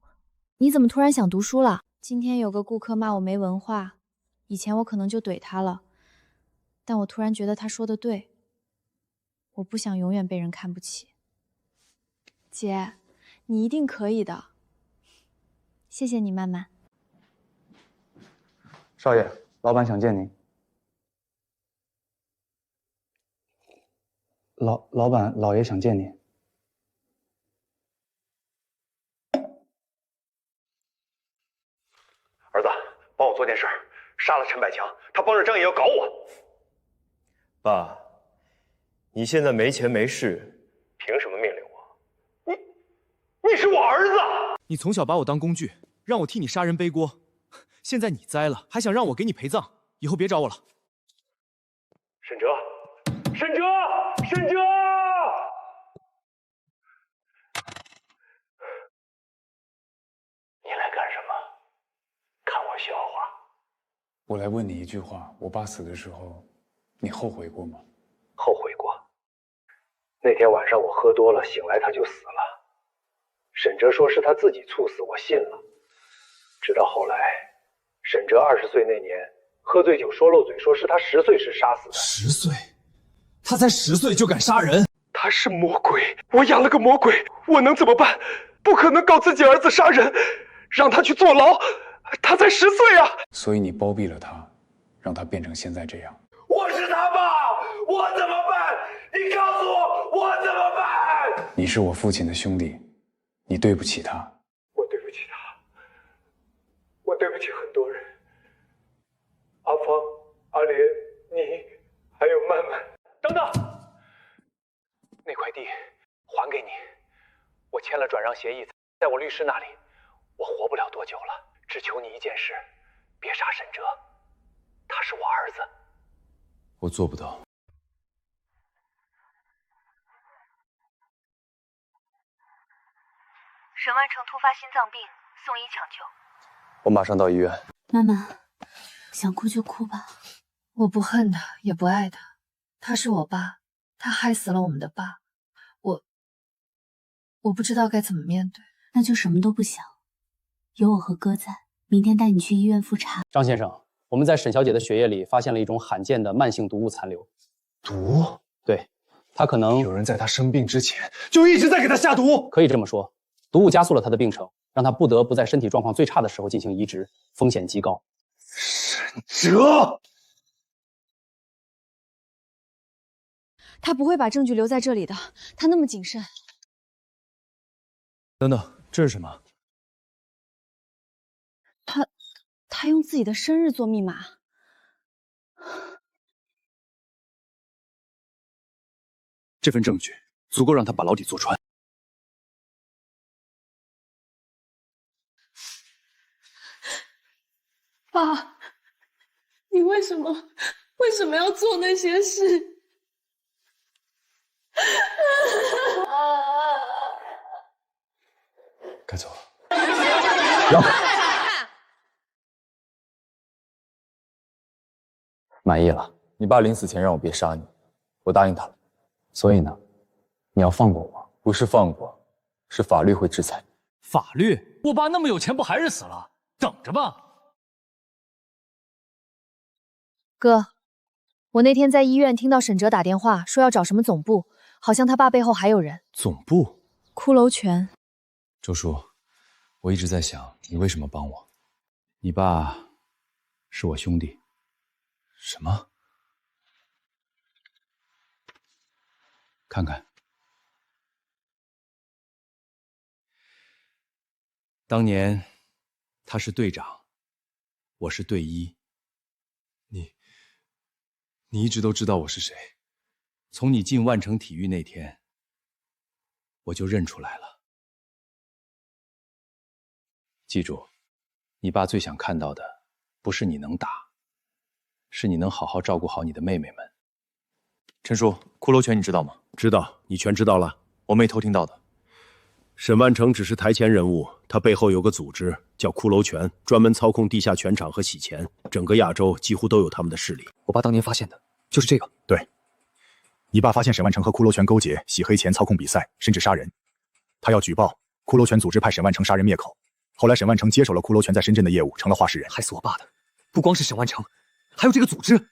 S4: 你怎麼突然想讀書了？今天有個顧客罵我沒文化，以前我可能就懟他了，但我突然覺得他說的對，我不想永遠被人看不起。姐，你一定可以的。謝謝你，曼曼。
S11: 少爺，老闆想見您。老闆，老爺想見你。
S3: 兒子，幫我做件事，殺了陳百強，他幫着張也要搞我。
S17: 爸，你現在沒錢沒勢，
S3: 憑什麼命令我？你是我兒子！
S14: 你從小把我當工具，讓我替你殺人背鍋，現在你栽了，還想讓我給你陪葬，以後別找我了。
S3: 沈哲，沈哲！沈哲，你來幹什麼？看我笑話？
S11: 我來問你一句話：我爸死的時候，你後悔過嗎？
S3: 後悔過。那天晚上我喝多了，醒來他就死了。沈哲說是他自己猝死，我信了。直到後来，沈哲20歲那年喝醉酒說漏嘴，說是他10歲時殺死的。
S14: 10歲？他才10歲就敢殺人？
S12: 他是魔鬼，我養了個魔鬼，我能怎麼辦？不可能告自己兒子殺人，讓他去坐牢。他才10歲啊！
S11: 所以你包庇了他，讓他變成現在這樣。
S3: 我是他爸，我怎麼辦？你告訴我，我怎麼辦？
S11: 你是我父親的兄弟，你對不起他。
S3: 我對不起他。簽了轉讓協議，在我律師那裡，我活不了多久了。只求你一件事，別殺沈哲，他是我兒子。
S1: 我做不到。
S19: 沈万成突發心臟病，送醫搶救。
S11: 我馬上到醫院。
S4: 媽媽，想哭就哭吧。我不恨他，也不愛他，他是我爸，他害死了我們的爸。我不知道該怎麼面對。
S21: 那就什麼都不想，有我和哥在，明天帶你去醫院複查。
S23: 張先生，我們在沈小姐的血液裡發現了一種罕見的慢性毒物殘留。
S11: 毒？
S23: 對，她可能
S11: 有人在她生病之前就一直在給她下毒。
S23: 可以這麼說，毒物加速了她的病程，讓她不得不在身體狀況最差的時候進行移植，風險極高。
S11: 沈哲，
S5: 他不會把證據留在這裡的，他那麼謹慎。
S1: 等等，這是什麼？
S5: 他用自己的生日做密碼。
S2: 这份證據足夠讓他把牢底坐穿。
S24: 爸，你為什麼要做那些事？
S11: 該走了。
S23: 讓開！滿意了。
S11: 你爸臨死前讓我別殺你，我答應他了。
S23: 所以呢，你要放過我？
S11: 不是放過，是法律會制裁。
S14: 法律？我爸那麼有錢，不還是死了？等着吧。
S4: 哥，我那天在醫院聽到沈哲打電話說要找什麼總部，好像他爸背後還有人。
S1: 總部？
S4: 骷髏泉。
S1: 周叔，我一直在想，你為什麼幫我？
S2: 你爸是我兄弟。
S1: 什麼？
S2: 看看，当年他是隊長，我是隊醫。
S1: 你一直都知道我是誰？
S2: 從你進萬城體育那天，我就認出來了。記住，你爸最想看到的不是你能打，是你能好好照顧好你的妹妹們。
S1: 陳叔，骷髏泉你知道嗎？
S20: 知道，你全知道了。
S1: 我沒偷聽到的。
S20: 沈萬成只是台前人物，他背後有個組織叫骷髏泉，專門操控地下拳場和洗錢，整個亞洲幾乎都有他們的勢力。
S14: 我爸當年發現的就是這個。
S22: 對，你爸發現沈萬成和骷髏泉勾結，洗黑錢、操控比賽，甚至殺人。他要舉報，骷髏泉組織派沈萬成殺人滅口。後來沈萬成接手了骷髏泉在深圳的業務，成了話事人。
S14: 害死我爸的不光是沈萬成，還有這個組織。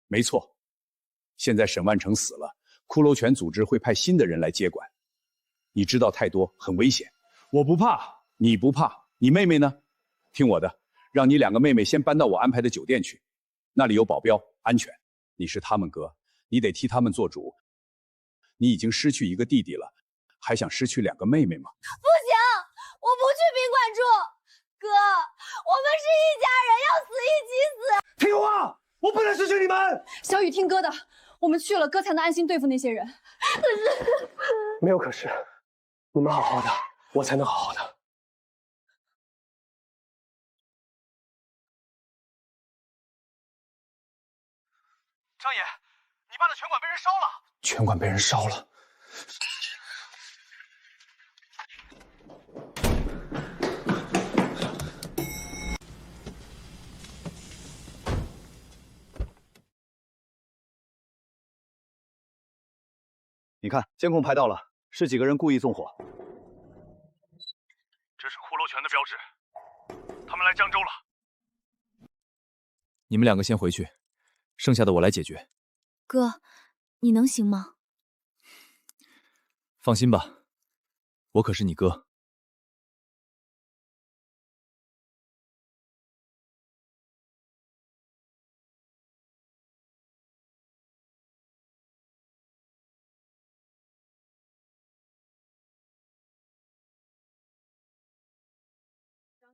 S2: 沒錯，現在沈萬成死了，骷髏泉組織會派新的人來接管。你知道太多，很危險。我不怕，你不怕，你妹妹呢？聽我的，讓你兩個妹妹先搬到我安排的酒店去，那裡有保鏢，安全。你是他們哥，你得替他們做主。你已經失去一個弟弟了，還想失去兩個妹妹嗎？
S5: 不行，我不去賓館住。哥，我們是一家人，要死一起死。
S12: 聽話，我不能失去你們。
S5: 小雨，聽哥的，我們去了，哥才能安心對付那些人。可是，
S12: 沒有可是，你們好好的，我才能好好的。
S14: 張爺，你爸的拳館被人燒了。
S11: 拳館被人燒了。
S15: 你看，监控拍到了，是幾個人故意縱火。
S14: 這是骷髏泉的標誌，他們來江州了。
S1: 你們兩個先回去，剩下的我來解決。
S4: 哥，你能行嗎？
S1: 放心吧，我可是你哥。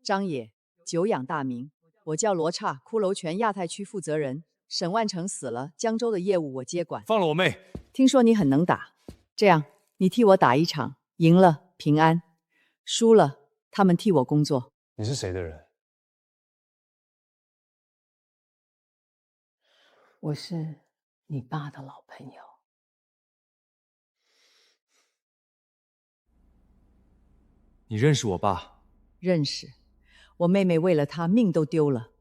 S10: 张野，久仰大名，我叫羅剎，骷髏泉亞太區負責人，沈萬成死了，江州的業務我接管。
S14: 放了我妹！
S10: 聽說你很能打，這樣你替我打一場，贏了平安，輸了他們替我工作。
S12: 你是誰的人？
S10: 我是你爸的老朋友。
S14: 你認識我爸？
S10: 認識，我妹妹為了他命都丟了。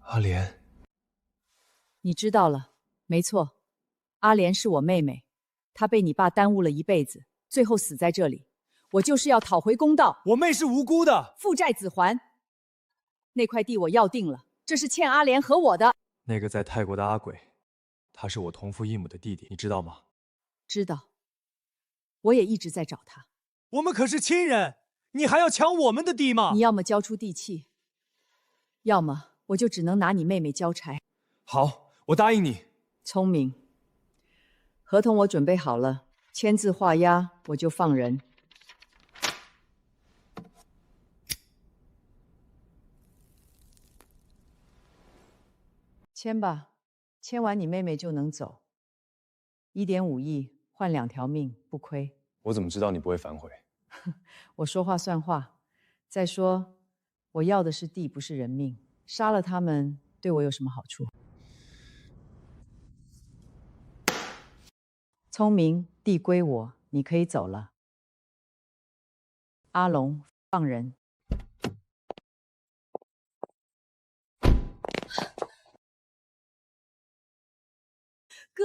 S14: 阿蓮，
S10: 你知道了，沒錯，阿蓮是我妹妹，她被你爸耽誤了一輩子，最後死在這裡。我就是要討回公道。
S14: 我妹是無辜的，
S10: 父債子還。那塊地我要定了，這是欠阿蓮和我的。
S14: 那個在泰國的阿鬼，他是我同父異母的弟弟，你知道嗎？
S10: 知道，我也一直在找他。
S14: 我們可是親人，你還要搶我們的地嗎？
S10: 你要麼交出地契，要麼我就只能拿你妹妹交差。
S14: 好，我答應你。
S10: 聰明。合同我準備好了，簽字畫押，我就放人。簽吧，簽完你妹妹就能走。1.5億換2條命，不虧。
S11: 我怎麼知道你不会反悔？
S10: 我說話算話。再說，我要的是地，不是人命。殺了他們，對我有什麼好處？聰明，地歸我，你可以走了。阿龍，放人。
S5: 哥，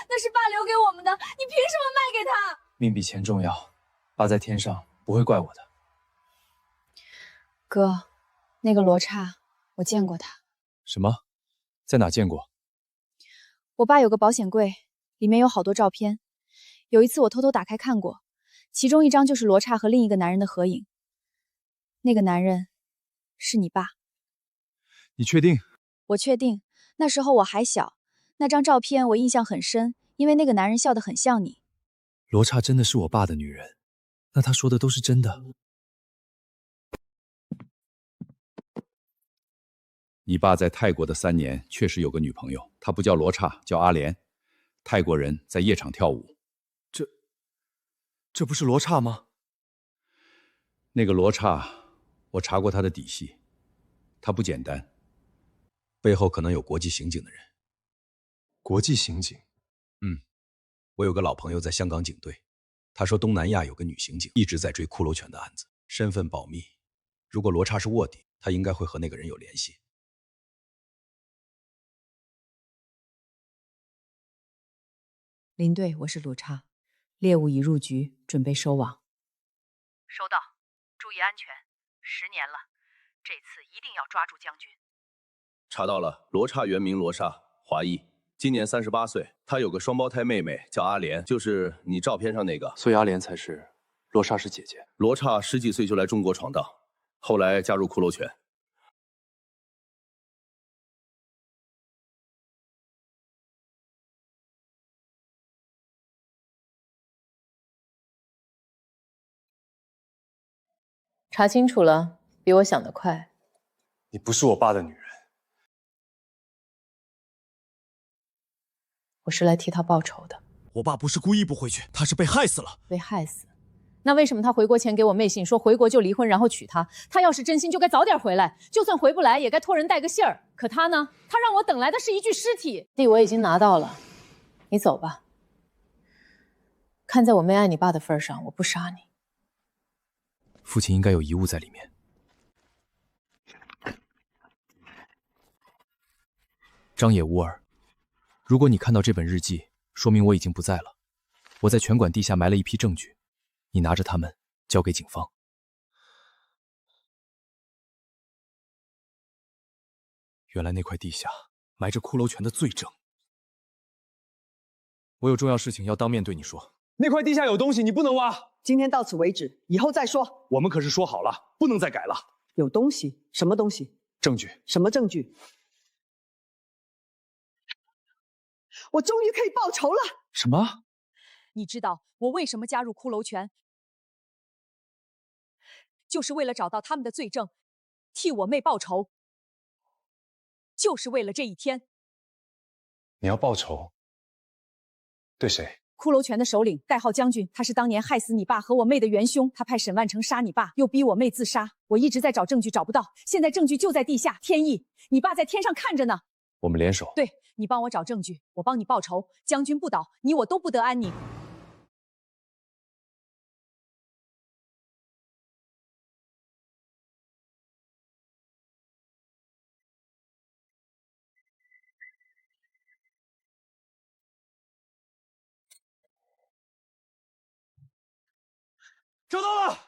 S5: 那是爸留给我们的，你凭什么卖给他？
S14: 命比錢重要，爸在天上不會怪我的。
S5: 哥，那個羅剎，我見過他。
S1: 什麼？在哪見過？
S5: 我爸有個保險櫃，裡面有好多照片。有一次我偷偷打開看過，其中一張就是羅剎和另一個男人的合影。那個男人是你爸。
S1: 你確定？
S5: 我確定，那時候我還小。那張照片我印象很深，因為那個男人笑得很像你。
S1: 羅剎真的是我爸的女人，那他說的都是真的。
S2: 你爸在泰國的3年確實有個女朋友，她不叫羅剎，叫阿蓮，泰國人在夜場跳舞。
S14: 這不是羅剎嗎？
S2: 那個羅剎，我查過他的底細，他不簡單，背後可能有國際刑警的人。
S14: 國際刑警？
S2: 我有個老朋友在香港警隊，他說東南亞有個女刑警一直在追骷髏拳的案子，身份保密。如果羅剎是臥底，他應該會和那個人有聯繫。
S10: 林隊，我是羅剎，獵物已入局，準備收網。
S6: 收到，注意安全。10年了，這次一定要抓住將軍。
S18: 查到了，羅剎原名羅剎，華裔，今年38歲，他有個雙胞胎妹妹叫阿蓮，就是你照片上那個。
S14: 所以阿蓮才是，羅剎是姐姐。
S18: 羅剎10幾歲就來中國闖蕩，後來加入骷髏拳。
S24: 查清楚了，比我想的快。
S11: 你不是我爸的女人。
S24: 我是來替他報仇的。
S14: 我爸不是故意不回去，他是被害死了。
S24: 被害死？那為什麼他回國前給我妹信，說回國就離婚，然後娶她？他要是真心，就該早點回來，就算回不來，也該托人帶個信兒。可他呢？他讓我等來的是一具屍體。地我已經拿到了，你走吧。看在我妹愛你爸的份上，我不殺你。
S1: 父親應該有遺物在裡面。張野烏兒，如果你看到這本日記，說明我已經不在了。我在拳館地下埋了一批證據，你拿着它們交給警方。原來那塊地下埋着骷髏拳的罪證。我有重要事情要當面對你說。
S14: 那塊地下有東西，你不能挖。
S7: 今天到此為止，以後再說。
S14: 我們可是說好了，不能再改了。
S7: 有東西？什麼東西？
S14: 證據。
S7: 什麼證據？我終於可以報仇了。
S14: 什麼？
S10: 你知道我為什麼加入骷髏拳？
S8: 就是為了找到他們的罪證，替我妹報仇，就是為了這一天。
S11: 你要報仇？對誰？
S8: 骷髏拳的首領，代號將軍，他是當年害死你爸和我妹的元兇。他派沈萬成殺你爸，又逼我妹自殺。我一直在找證據，找不到。現在證據就在地下天意，你爸在天上看着呢。
S1: 我們聯手。
S8: 对，你幫我找證據，我幫你報仇。將軍不倒，你我都不得安寧。
S14: 找到了！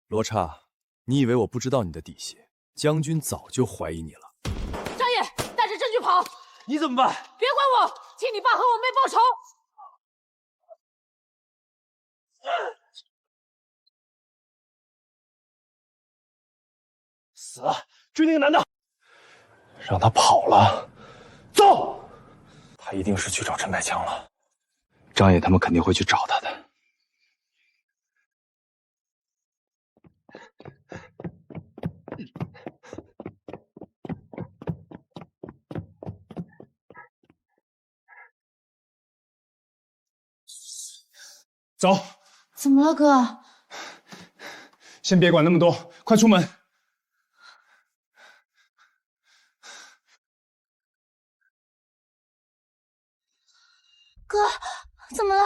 S1: 罗刹，你以為我不知道你的底細？將軍早就懷疑你了。
S24: 張野，帶着證據跑！
S14: 你怎麼辦？
S24: 別管我，替你爸和我妹報仇！
S14: 死了！追那個男的，讓他跑了。走！他一定是去找陈百強了。
S11: 张野他们肯定會去找他的。走。
S4: 怎麼了，哥？
S11: 先別管那麼多，快出門。
S4: 哥，怎麼了？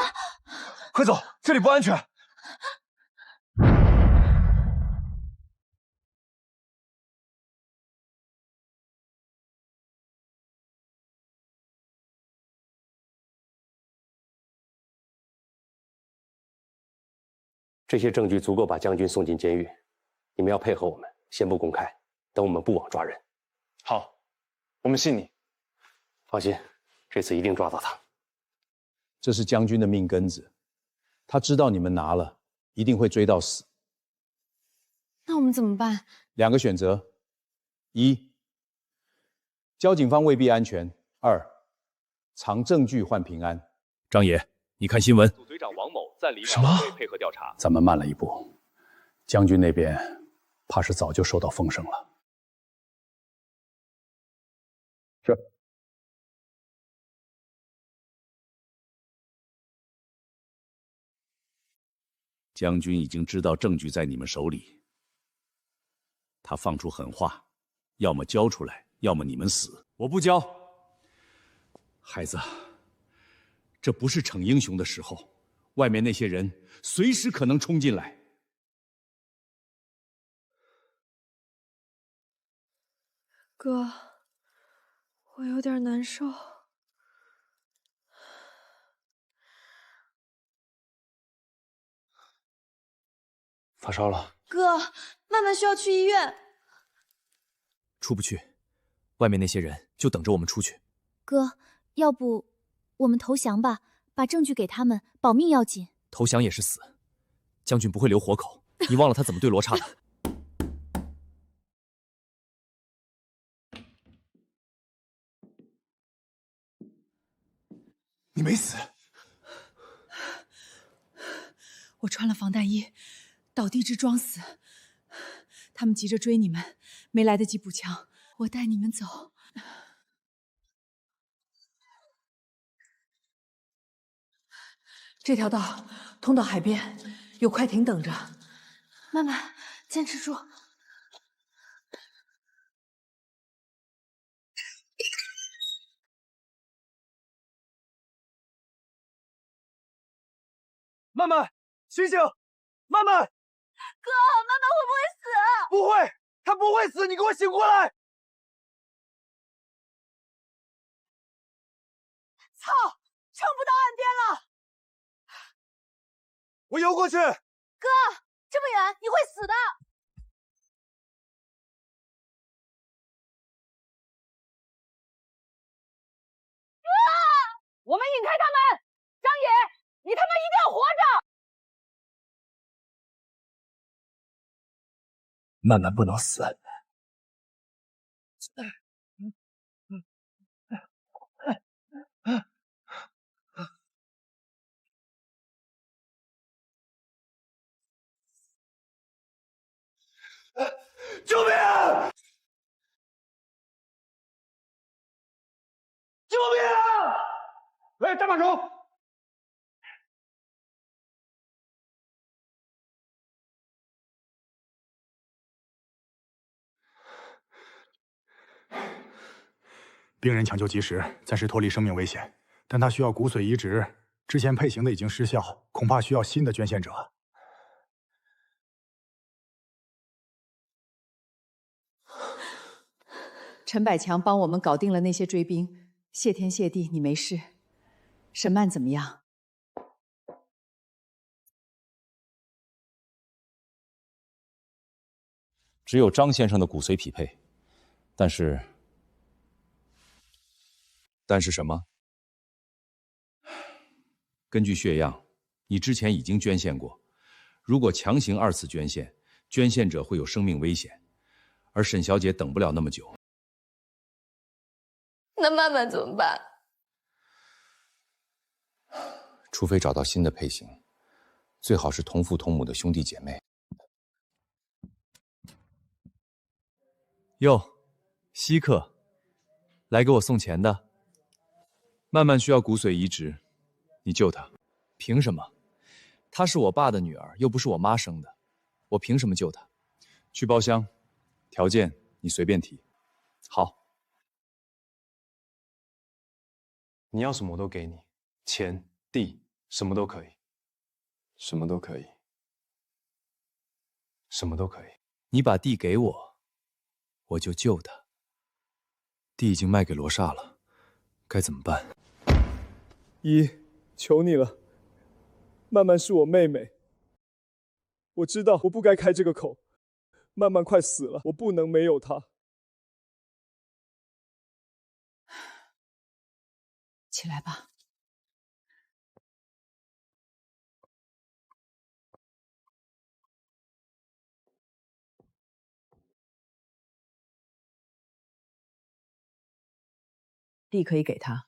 S14: 快走，這裡不安全。
S23: 这些證據足夠把將軍送進監獄，你們要配合我們，先不公開，等我們布網抓人。
S11: 好，我們信你。
S23: 放心，這次一定抓到他。
S2: 這是將軍的命根子，他知道你們拿了，一定會追到死。
S4: 那我們怎麼辦？
S2: 兩個選擇：一，交警方未必安全；二，藏證據換平安。
S1: 張野，你看新聞。
S18: 組隊長王某暫離
S2: 什麼？
S18: 配合調查。
S2: 咱們慢了一步，將軍那邊怕是早就收到風聲了。是。将軍已經知道證據在你們手裡，他放出狠話，要麼交出來，要麼你們死。
S1: 我不交。
S2: 孩子，這不是逞英雄的時候，外面那些人隨時可能衝進來。
S5: 哥，我有點難受。
S11: 發燒了。
S5: 哥，曼曼需要去醫院。
S1: 出不去，外面那些人就等着我們出去。
S4: 哥，要不我們投降吧，把證據給他們，保命要緊。
S1: 投降也是死，將軍不會留活口。你忘了他怎麼對羅剎的？
S14: 你沒死。
S8: 我穿了防彈衣。倒地至裝死，他們急着追你們，沒來得及補槍，我帶你們走。這條道通到海邊，有快艇等着。
S4: 曼曼，堅持住。
S14: 曼曼，醒醒！曼曼。
S5: 哥，曼曼會不會死？
S14: 不會，她不會死，你給我醒過來！
S5: 操，撐不到岸邊了！
S14: 我游過去。
S5: 哥，這麼遠，你會死的。
S24: 我們引開他們！張野，你他媽一定要活着！
S12: 曼曼不能死。救命啊！救命啊！喂，张把手。
S11: 病人抢救及时，暂时脱离生命危险，但他需要骨髓移植，之前配型的已经失效，恐怕需要新的捐献者。
S10: 陈百强帮我们搞定了那些追兵，谢天谢地，你没事。沈曼怎么样？
S1: 只有张先生的骨髓匹配，但是什么？根据血样，你之前已经捐献过，如果强行2次捐献，捐献者会有生命危险，而沈小姐等不了那么久。
S5: 那曼曼怎么办？
S1: 除非找到新的配型，最好是同父同母的兄弟姐妹。哟，稀客，来给我送钱的。曼曼需要骨髓移植，你救她，凭什么？她是我爸的女儿，又不是我妈生的，我凭什么救她？去包厢，条件你随便提。好。
S11: 你要什么我都给你，钱、地，什么都可以，
S1: 什么都可以，
S11: 什么都可以。
S1: 你把地给我，我就救他。地已经卖给罗刹了，该怎么办？
S12: 求你了，曼曼是我妹妹，我知道我不该開這個口，曼曼快死了，我不能沒有她。
S10: 起來吧。地可以給他，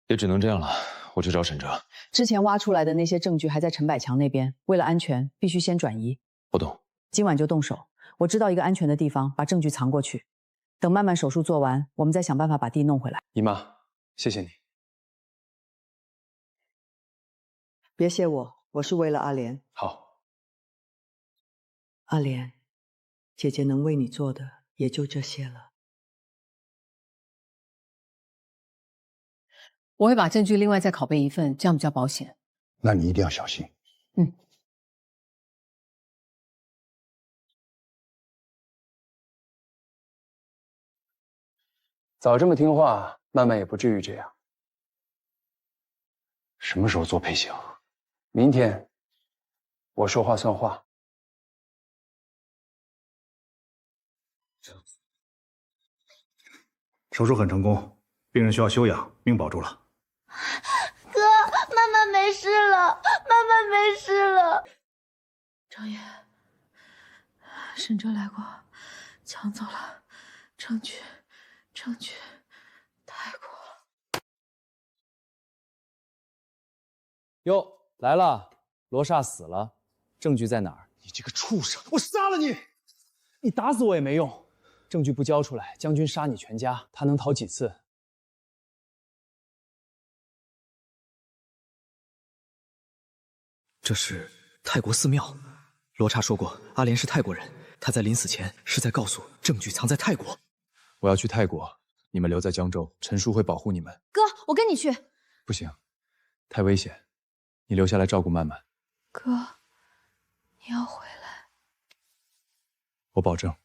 S11: 也只能這樣了。我去找沈哲。
S10: 之前挖出來的那些證據還在陳百強那邊，為了安全，必須先轉移。
S11: 我懂。
S10: 今晚就動手。我知道一個安全的地方，把證據藏過去。等曼曼手術做完，我們再想辦法把地弄回來。
S11: 姨媽，謝謝你。
S7: 別謝我，我是為了阿蓮。
S11: 好。
S7: 阿蓮，姐姐能為你做的也就這些了。
S24: 我會把證據另外再拷貝一份，這樣比較保險。
S15: 那你一定要小心。
S24: 嗯。
S11: 早這麼聽話，曼曼也不至於這樣。什麼時候做配型？明天，我說話算話。手術很成功，病人需要休養，命保住了。
S9: 哥，曼曼沒事了，曼曼沒事了。
S5: 張爺，沈哲來過，搶走了證據，太過了。
S1: 喲，來了，羅剎死了，證據在哪兒？
S14: 你這個畜生，我殺了你！你打死我也沒用，證據不交出來，將軍殺你全家，他能逃幾次？這是泰國寺廟，羅剎說過阿蓮是泰國人，他在臨死前是在告訴證據藏在泰國。
S1: 我要去泰國，你們留在江州，陳叔會保護你們。
S5: 哥，我跟你去。
S1: 不行，太危險，你留下來照顧曼曼。
S5: 哥，你要回來。
S1: 我保證。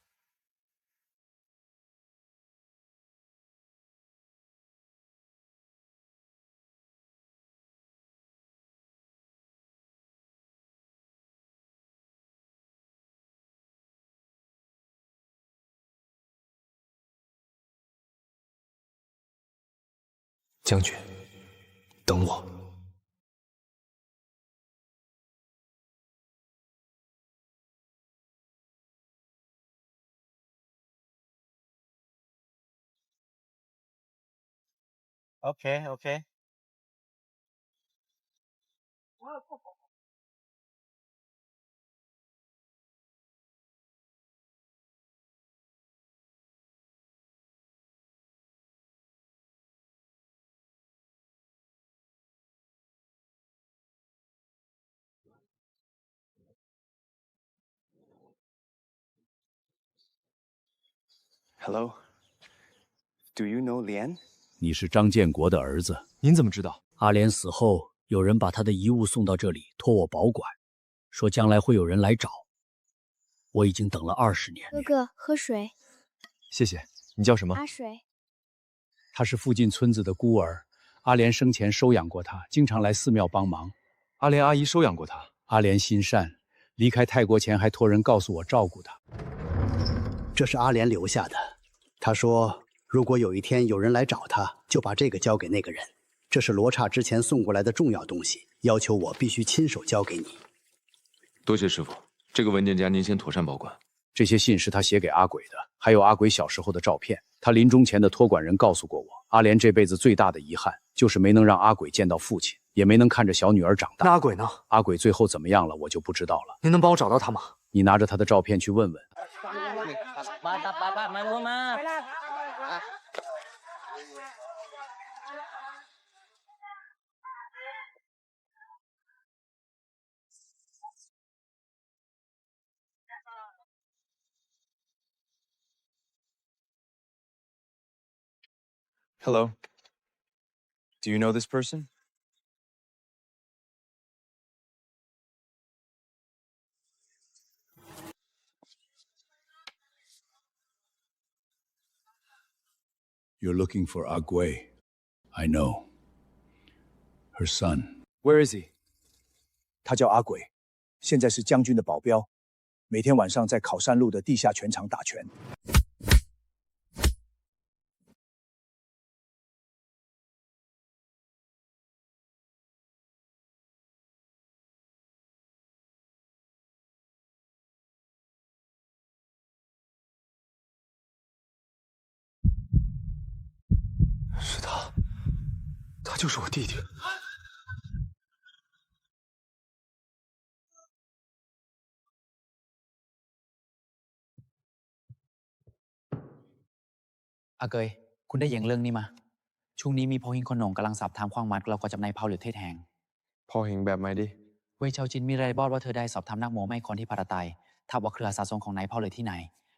S14: 將軍，等我。
S3: OK。Hello，Do
S13: you know Lian？
S2: 你是张建国的儿子，
S14: 您怎么知道？
S16: 阿莲死后，有人把他的遗物送到这里，托我保管，说将来会有人来找。我已经等了20年。
S5: 哥哥，喝水。
S14: 谢谢。你叫什么？
S5: 阿水。
S2: 他是附近村子的孤儿，阿莲生前收养过他，经常来寺庙帮忙。
S14: 阿莲阿姨收养过他。
S2: 阿莲心善，离開泰國前還托人告訴我照顧他。
S17: 這是阿蓮留下的。他說，如果有一天有人來找他，就把這個交給那個人。這是羅剎之前送過來的重要東西，要求我必須親手交給你。
S25: 多謝師傅，這個文件夾您先妥善保管。
S2: 這些信是他寫給阿鬼的，還有阿鬼小時候的照片。他臨終前的托管人告訴過我，阿蓮這輩子最大的遺憾就是沒能讓阿鬼見到父親，也沒能看着小女兒長大。
S14: 那阿鬼呢？
S2: 阿鬼最後怎麼樣了，我就不知道了。
S14: 您能幫我找到他嗎？
S2: 你拿着他的照片去問問。
S1: Hello. Do you know this person?
S2: You're looking for Agui. I know. Her son.
S26: Where is he? 他叫阿鬼，现在是将軍的保鏢，每天晚上在考山路的地下拳場打拳。
S14: 是他，他就是我弟弟。
S27: อาเกยคุณได้ยินเรื่องนี้มาช่วงนี้มีพ่อหิงคนหนงกำลังสับถามความมัดเราก็จับนายเผาหรือเทแทง
S25: พ่อหิงแบบไหนดิ
S27: เว่ยเชาจินมีรายบอกว่าเธอได้สอบถามนักโมไม่คนที่พาราไตทับว่าเครือสะสมของนายเผาหรือที่ไหน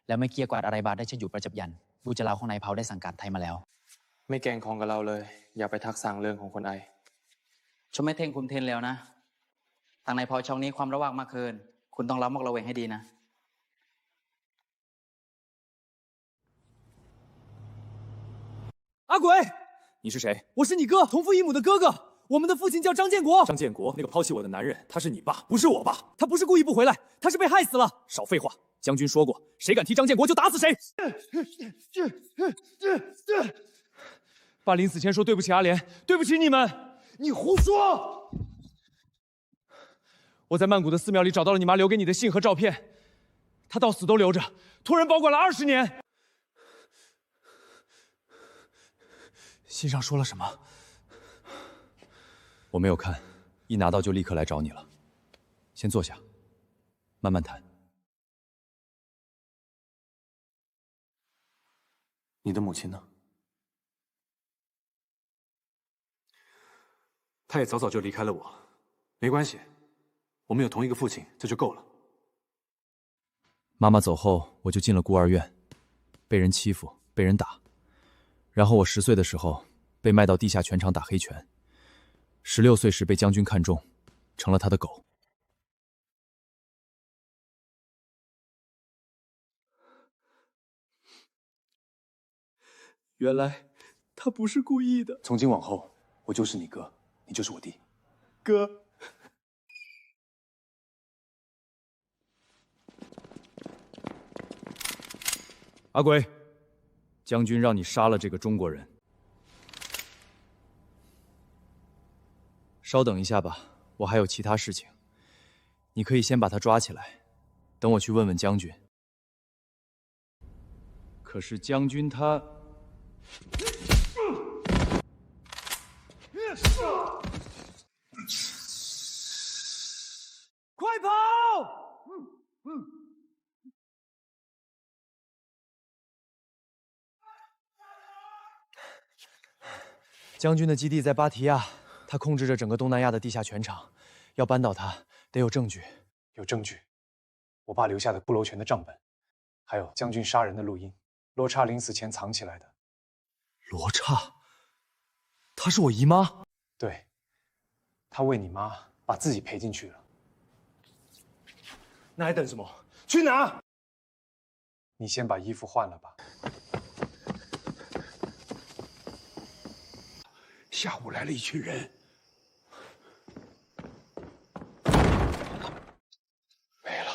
S27: แล้วไม่เกี่ยวกับอะไรบาได้จะอยู่ประจับยันบูจะเล่าของนายเผาได้สังกัดไทยมาแล้ว
S3: ไม่แกล้งของกับเราเลยอย่าไปทักสั่งเรื่องของคนไอ
S27: ชมไม่เท่งคุมเทนแล้วนะทางนายเผาช่องนี้ความระวังมากเกินคุณต้องระมัดระวังให้ดีนะ
S14: 阿鬼，你是谁？我是你哥，同父異母的哥哥。我們的父親叫張建國。張建國，那個拋棄我的男人，他是你爸，不是我爸。他不是故意不回來，他是被害死了。少廢話，將軍說過，誰敢提張建國就打死誰。爸臨死前說對不起阿蓮，對不起你們。你胡說！我在曼谷的寺廟裡找到了你媽留給你的信和照片，她到死都留着，托人保管了20年。信上說了什麼？
S1: 我沒有看，一拿到就立刻來找你了。先坐下，慢慢談。
S25: 你的母親呢？
S14: 她也早早就離開了我，沒關係，我們有同一個父親，這就夠了。
S1: 媽媽走後，我就進了孤兒院，被人欺負，被人打。然後我10歲的時候被賣到地下拳場打黑拳，16歲時被將軍看中，成了他的狗。
S14: 原來他不是故意的。從今往後，我就是你哥，你就是我弟。哥。
S1: 阿鬼。將軍讓你殺了這個中國人。稍等一下吧，我還有其他事情。你可以先把他抓起來，等我去問問將軍。可是將軍他……
S14: 快跑！将军的基地在芭提雅，他控制着整个东南亚的地下拳场，要扳倒他得有证据。
S12: 有证据，我爸留下的骷髅拳的账本，还有将军杀人的录音，罗刹临死前藏起来的。
S14: 罗刹，她是我姨媽。
S12: 对，她为你媽把自己賠進去了。
S14: 那還等什麼？去拿！
S12: 你先把衣服換了吧。
S11: 下午來了一群人，
S14: 沒了，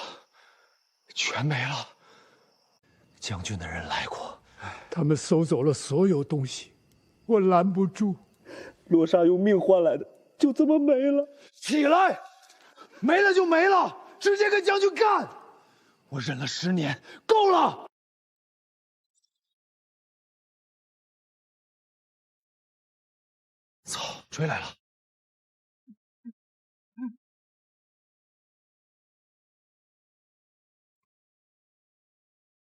S14: 全沒了。將軍的人來過，
S11: 他們收走了所有東西，我攔不住。
S12: 羅剎用命換來的，就這麼沒了。
S11: 起來，沒了就沒了，直接跟將軍幹！我忍了10年，夠了。
S14: 操，追來了！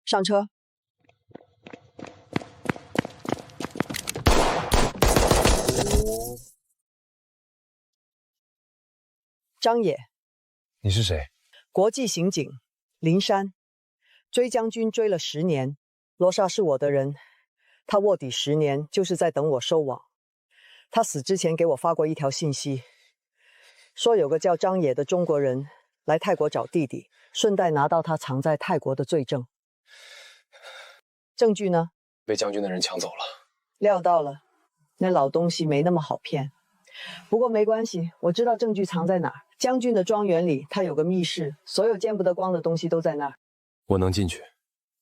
S7: 上車。張野，
S1: 你是誰？
S7: 國際刑警林山，追將軍追了10年，羅剎是我的人，他臥底10年，就是在等我收網。他死之前給我發過一條信息，說有個叫張野的中國人來泰國找弟弟，順帶拿到他藏在泰國的罪證。證據呢？
S1: 被將軍的人搶走了。
S7: 料到了，那老東西沒那麼好騙。不過沒關係，我知道證據藏在哪兒。將軍的莊園裡，他有個密室，所有見不得光的東西都在那兒。
S1: 我能進去，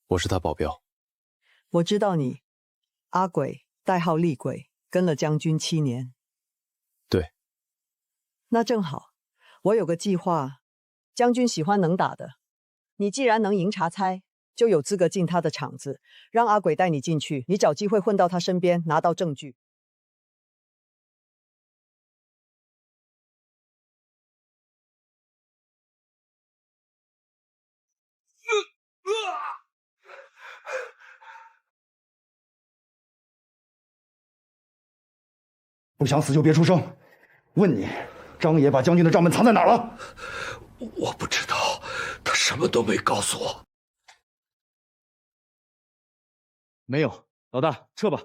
S1: 我是他保鏢。
S7: 我知道你，阿鬼，代號厲鬼，跟了將軍7年。
S1: 對。
S7: 那正好，我有個計劃，將軍喜歡能打的。你既然能贏查猜，就有資格進他的場子，讓阿鬼帶你進去，你找機會混到他身邊，拿到證據。
S11: 不想死就別出聲。問你，張野把將軍的賬本藏在哪兒了？
S6: 我不知道，他什麼都沒告訴我。
S14: 沒有，老大，撤吧。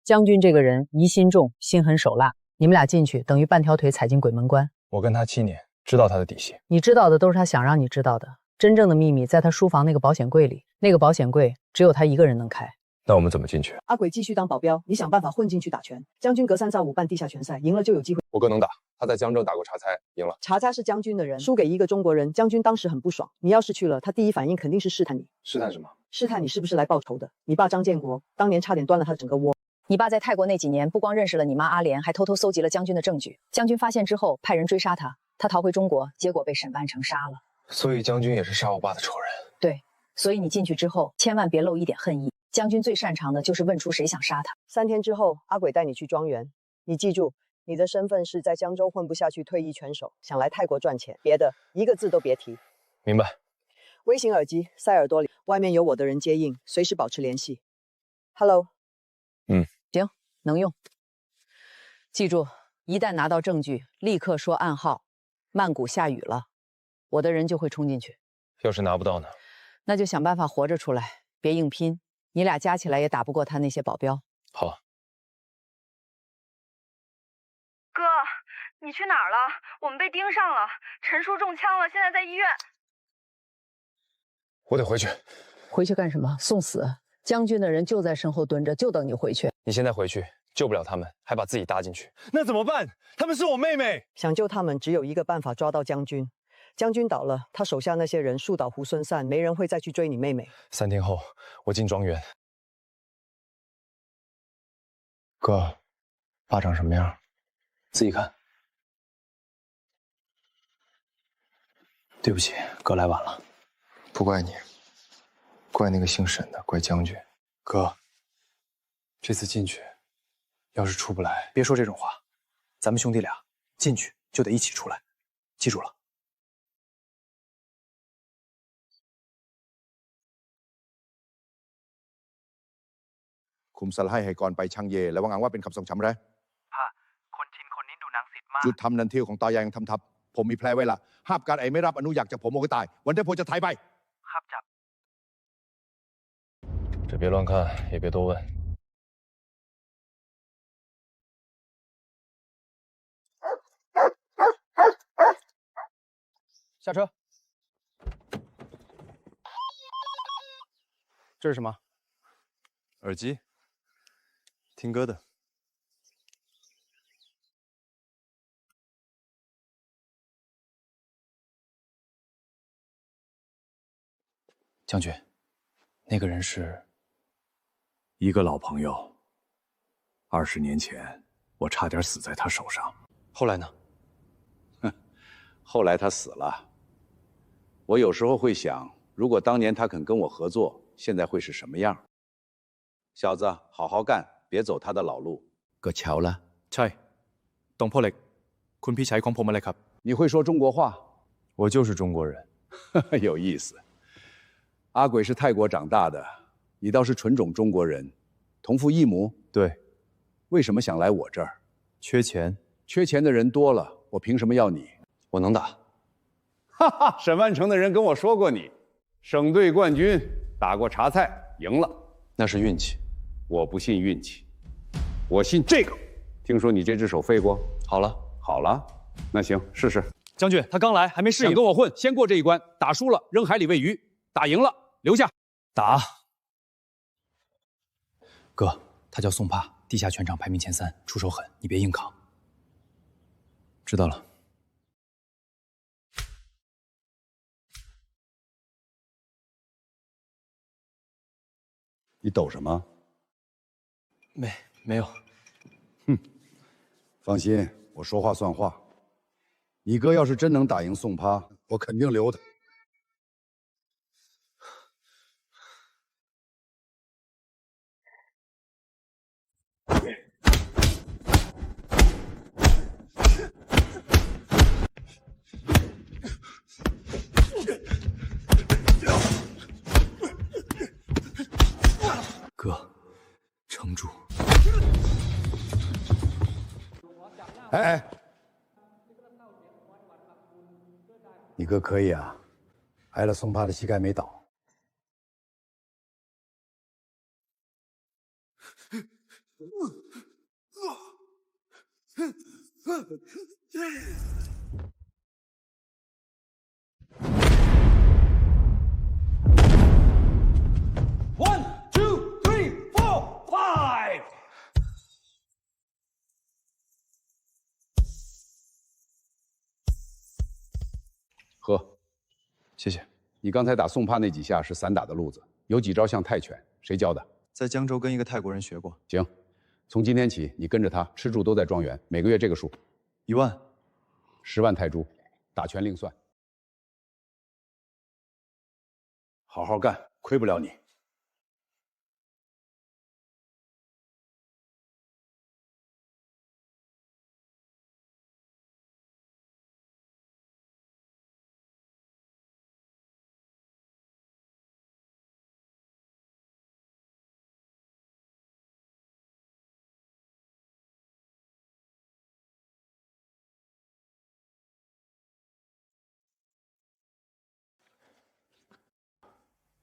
S24: 將軍這個人疑心重，心狠手辣。你們倆進去，等於半條腿踩進鬼門關。
S1: 我跟他7年，知道他的底細。
S24: 你知道的都是他想讓你知道的，真正的秘密在他書房那個保險櫃裡。那個保險櫃只有他一個人能開。
S1: 那我們怎麼進去？
S7: 阿鬼繼續當保鏢，你想辦法混進去打拳。將軍隔3造5辦地下拳賽，贏了就有機會。
S1: 我哥能打，他在江浙打過查猜，贏了。
S7: 查猜是將軍的人，輸給一個中國人，將軍當時很不爽。你要是去了，他第一反應肯定是試探你。
S1: 試探什麼？
S7: 試探你是不是來報仇的。你爸張建國當年差點端了他整個窩。
S24: 你爸在泰國那幾年，不光認識了你媽阿蓮，還偷偷搜集了將軍的證據。將軍發現之後，派人追殺他，他逃回中國，結果被沈萬成殺了。
S1: 所以將軍也是殺我爸的仇人。
S24: 對，所以你進去之後，千萬別露一點恨意。將軍最擅長的就是問出誰想殺他。
S7: 3天之後，阿鬼帶你去莊園。你記住，你的身份是在江州混不下去，退役拳手，想來泰國賺錢，別的一個字都別提。
S1: 明白。
S7: 微型耳機塞耳朵裡，外面有我的人接應，隨時保持聯繫。Hello。
S24: 行，能用。記住，一旦拿到證據，立刻說暗號。曼谷下雨了，我的人就會衝進去。
S1: 要是拿不到呢？
S24: 那就想辦法活着出來，別硬拼。你倆加起來也打不過他那些保鏢。
S1: 好。
S5: 哥，你去哪兒了？我們被盯上了，陳叔中槍了，現在在醫院。
S1: 我得回去。
S24: 回去幹什麼？送死？將軍的人就在身後蹲着，就等你回去。
S1: 你現在回去救不了他們，還把自己搭進去，
S14: 那怎麼辦？他們是我妹妹。
S7: 想救他們，只有一個辦法，抓到將軍。將軍倒了，他手下那些人樹倒猢猻散，沒人會再去追你妹妹。
S1: 3天後，我進莊園。哥，爸長什麼樣？自己看。對不起，哥來晚了。
S3: 不怪你，怪那个姓沈的，怪将军。
S26: 哥，这次进去，要是出不来，别说这种话。咱们兄弟俩进去就得一起出来，记住了。
S8: คุมสไลด์ให้ก่อนไปช่างเย่แล้วว่างังว่าเป็นคำทรงจำไรคนทินคนนี้ดูนางสิทธิ์มากหยุดทำนันเที่ยวของตายายยังทำทับผมมีแพลไว้ละห้ามการไอ้ไม่รับอนุญาตจากผมโอ้ยตายวันที่ผมจะถ่ายไปครับจับ
S1: 这别乱看，也别多问。
S26: 下车。这是什么？
S1: 耳机，听歌的。
S26: 将軍，那個人是
S2: 一個老朋友。20年前，我差點死在他手上。
S26: 後來呢？
S2: 後來他死了。我有時候會想，如果當年他肯跟我合作，現在會是什麼樣？小子，好好幹，別走他的老路。
S27: 個巧了，
S14: ใช่ต้องพ่อเล็กคุณพี่ชายของผมอะไรครับ
S2: 你會說中國話？
S1: 我就是中國人。
S2: 有意思。阿鬼是泰國長大的，你倒是純種中國人，同父異母。
S1: 對。
S2: 為什麼想來我這兒？
S1: 缺錢。
S2: 缺錢的人多了，我憑什麼要你？
S26: 我能打。
S2: 哈哈，沈萬成的人跟我說過你，省隊冠軍，打過茶菜，贏了。
S26: 那是運氣。
S2: 我不信運氣，我信這個。聽說你這隻手廢過？
S26: 好了。
S2: 好了，那行，試試。
S14: 將軍，他剛來，還沒適應。
S2: 想跟我混，先過這一關。打輸了，扔海裡餵魚。打贏了，留下。
S26: 打。哥，他叫宋帕，地下拳場排名前3，出手狠，你別硬扛。知道了。
S2: 你抖什麼？
S26: 沒有。
S2: 哼，放心，我說話算話。你哥要是真能打贏宋帕，我肯定留他。
S26: 哥，撐住！
S2: 哎，你哥可以啊，挨了宋帕的膝蓋沒倒。One, 2, 3, 4, 5。喝，
S26: 謝謝。
S2: 你剛才打宋帕那幾下是散打的路子，有幾招像泰拳，誰教的？
S3: 在江州跟一個泰國人學過。
S2: 行，從今天起你跟着他，吃住都在莊園，每個月這個數。
S3: 1萬
S2: ，10萬泰銖，打拳另算。好好幹，虧不了你。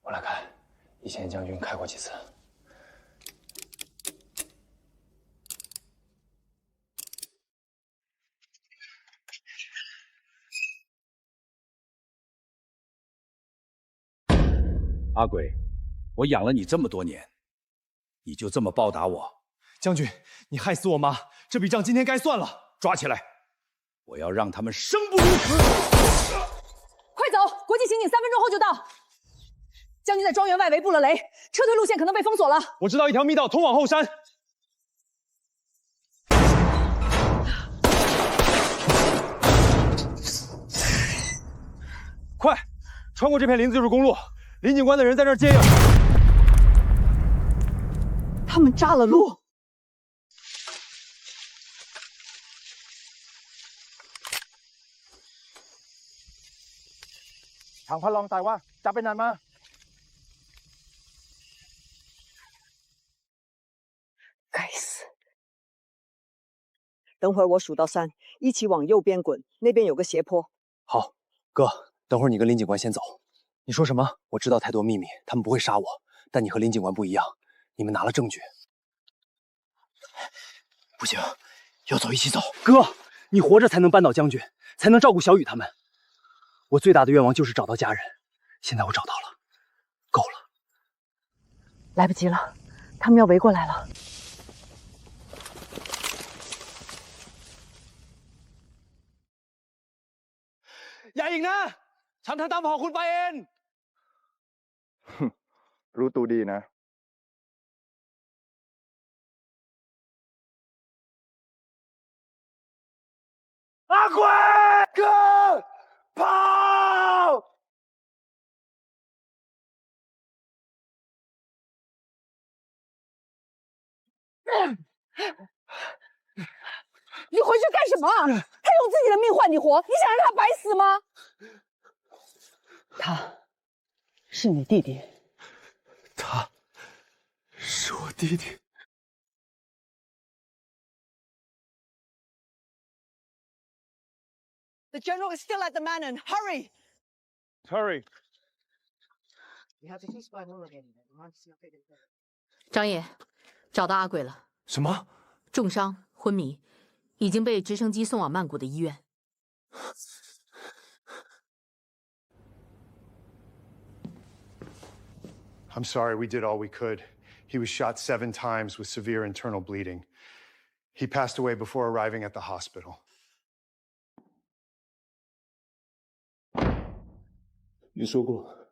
S26: 我來看，以前將軍開過幾次。
S2: 阿鬼，我養了你這麼多年，你就這麼報答我？
S14: 將軍，你害死我媽，這筆賬今天該算了。
S2: 抓起來，我要讓他們生不如死。
S24: 快走，國際刑警3分鐘後就到。將軍在莊園外圍布了雷，撤退路線可能被封鎖了。
S14: 我知道一條密道通往後山。快，穿过这片林自治公路，林警官的人在那儿接应。
S7: 他们扎了路。
S8: 长พันลองตายว่าจับไปนานมา
S7: 该死！等会儿我数到3，一起往右边滚，那边有个斜坡。
S26: 好，哥，等会儿你跟林警官先走。你说什么？我知道太多秘密，他们不会杀我，但你和林警官不一样，你们拿了证据。不行，要走一起走。哥，你活着才能扳倒将军，才能照顾小雨他们。我最大的愿望就是找到家人，现在我找到了，够了。
S7: 来不及了，他们要围过来了。
S14: อย่าอีกนะฉันทำตามของคุณไปเอง
S8: รู้ตัวดีนะ
S14: 阿贵哥，跑！
S7: 你回去干什么？他用自己的命换你活，你想让他白死吗？他是你弟弟。
S14: 他是我弟弟。
S7: The general is still at the manor. Hurry!
S8: Hurry!
S24: 张烨，找到阿贵了。
S14: 什么？
S24: 重伤，昏迷，已经被直升机送往曼谷的医院。
S12: I'm sorry, we did all we could. He was shot 7 times with severe internal bleeding. He passed away before arriving at the hospital.
S4: 你说过，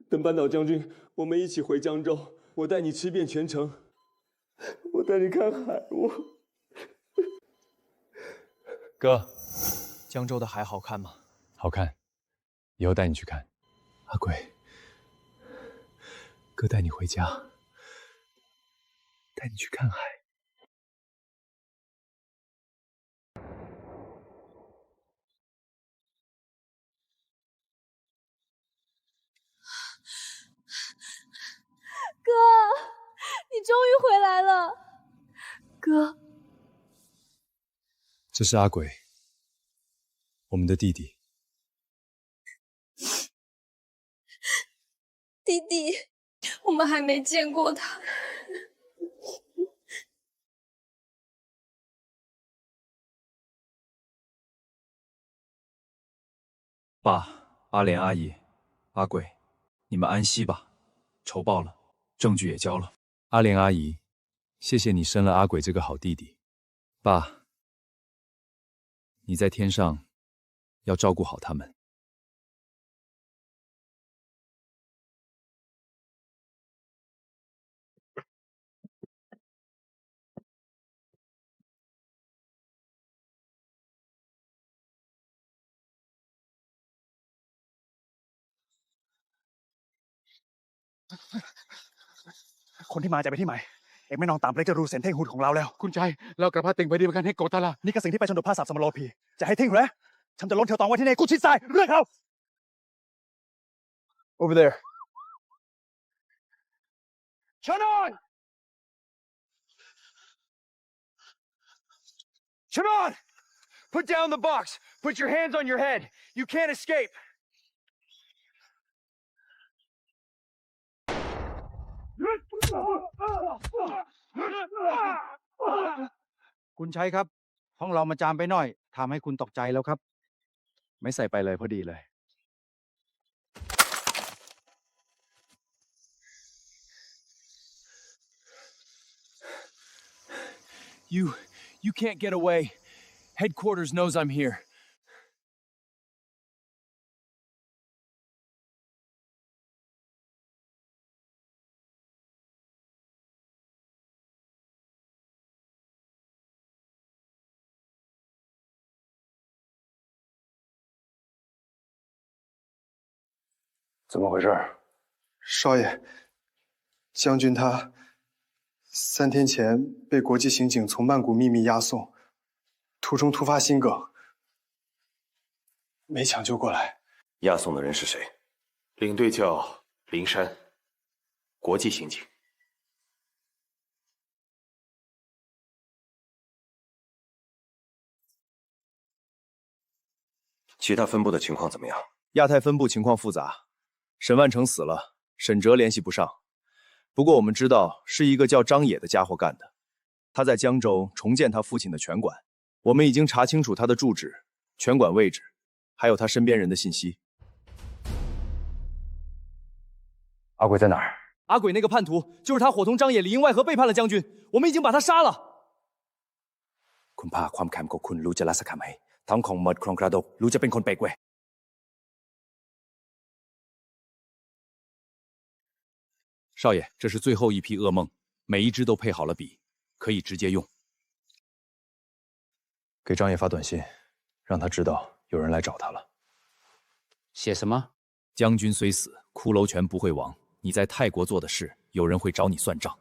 S4: 等扳倒将军，我们一起回江州，我带你吃遍全城，我带你看海。
S26: 哥，江州的海好看吗？
S1: 好看，以后带你去看。阿贵，哥带你回家，带你去看海。
S5: 哥，你终于回来了，哥。
S1: 这是阿鬼，我们的弟弟。
S5: 弟弟，我们还没见过他。
S1: 爸、阿莲阿姨、阿贵，你们安息吧。仇报了，证据也交了。阿莲阿姨，谢谢你生了阿鬼这个好弟弟。爸，你在天上要照顾好他们。
S11: คนที่มาจะไปที่ไหนเอกไม่นอนตามเล็กจะรู้เส้นเท่งหูของเราแล้วคุณชายเรากระพาติงไปดีกันให้กดตาละนี่ก็สิ่งที่ไปชนดภาษาสมโลพีจะให้เท่งเหรอฉันจะล้นเที่ยวตองไว้ที่นี่กูชิดซ้ายเลือกเขา
S14: Over there.
S11: Turn on!
S14: Turn on! Put down the box. Put your hands on your head. You can't escape.
S18: คุณชัยครับห้องเรามาจามไปหน่อยทำให้คุณตกใจแล้วครับไม่ใส่ไปเลยพอดีเลย
S14: You can't get away. Headquarters knows I'm here.
S12: 怎么回事？少爷，将军他3天前被国际刑警从曼谷秘密押送，途中突发心梗，没抢救过来。
S10: 押送的人是谁？领队叫林山，国际刑警。其他分部的情况怎么样？
S1: 亚太分部情况复杂，沈万成死了，沈哲联系不上。不过我们知道是一个叫张野的家伙干的，他在江州重建他父親的拳館，我們已經查清楚他的住址、拳館位置，還有他身邊人的信息。
S14: 阿鬼在哪兒？阿鬼那個叛徒就是他伙同張野裡應外合背叛了將軍，我們已經把他殺了。คุณพาความแค้นของคุณรู้จะละสักคำไหมทั้งของหมดของกระดกรู้จะเป็นคนเปกเว่ย少爺，這是最後一批噩夢，每一隻都配好了筆，可以直接用。
S1: 給張野發短信，讓他知道有人來找他了。
S27: 寫什麼？
S14: 將軍雖死，骷髏拳不會亡。你在泰國做的事，有人會找你算賬。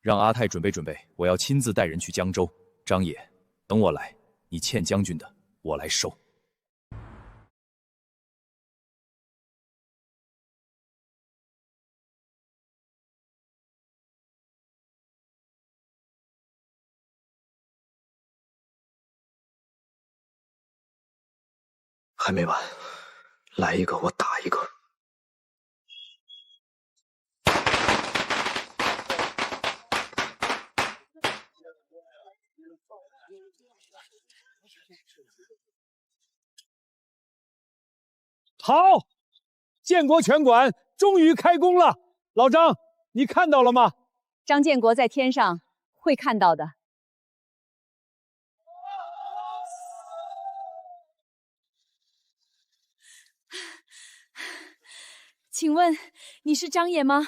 S14: 讓阿泰準備準備，我要親自帶人去江州。張野，等我來，你欠將軍的，我來收。
S6: 還沒完，來一個我打一個。
S15: 好，建國拳館終於開工了。老張，你看到了嗎？
S24: 張建國在天上會看到的。請問你是張野嗎？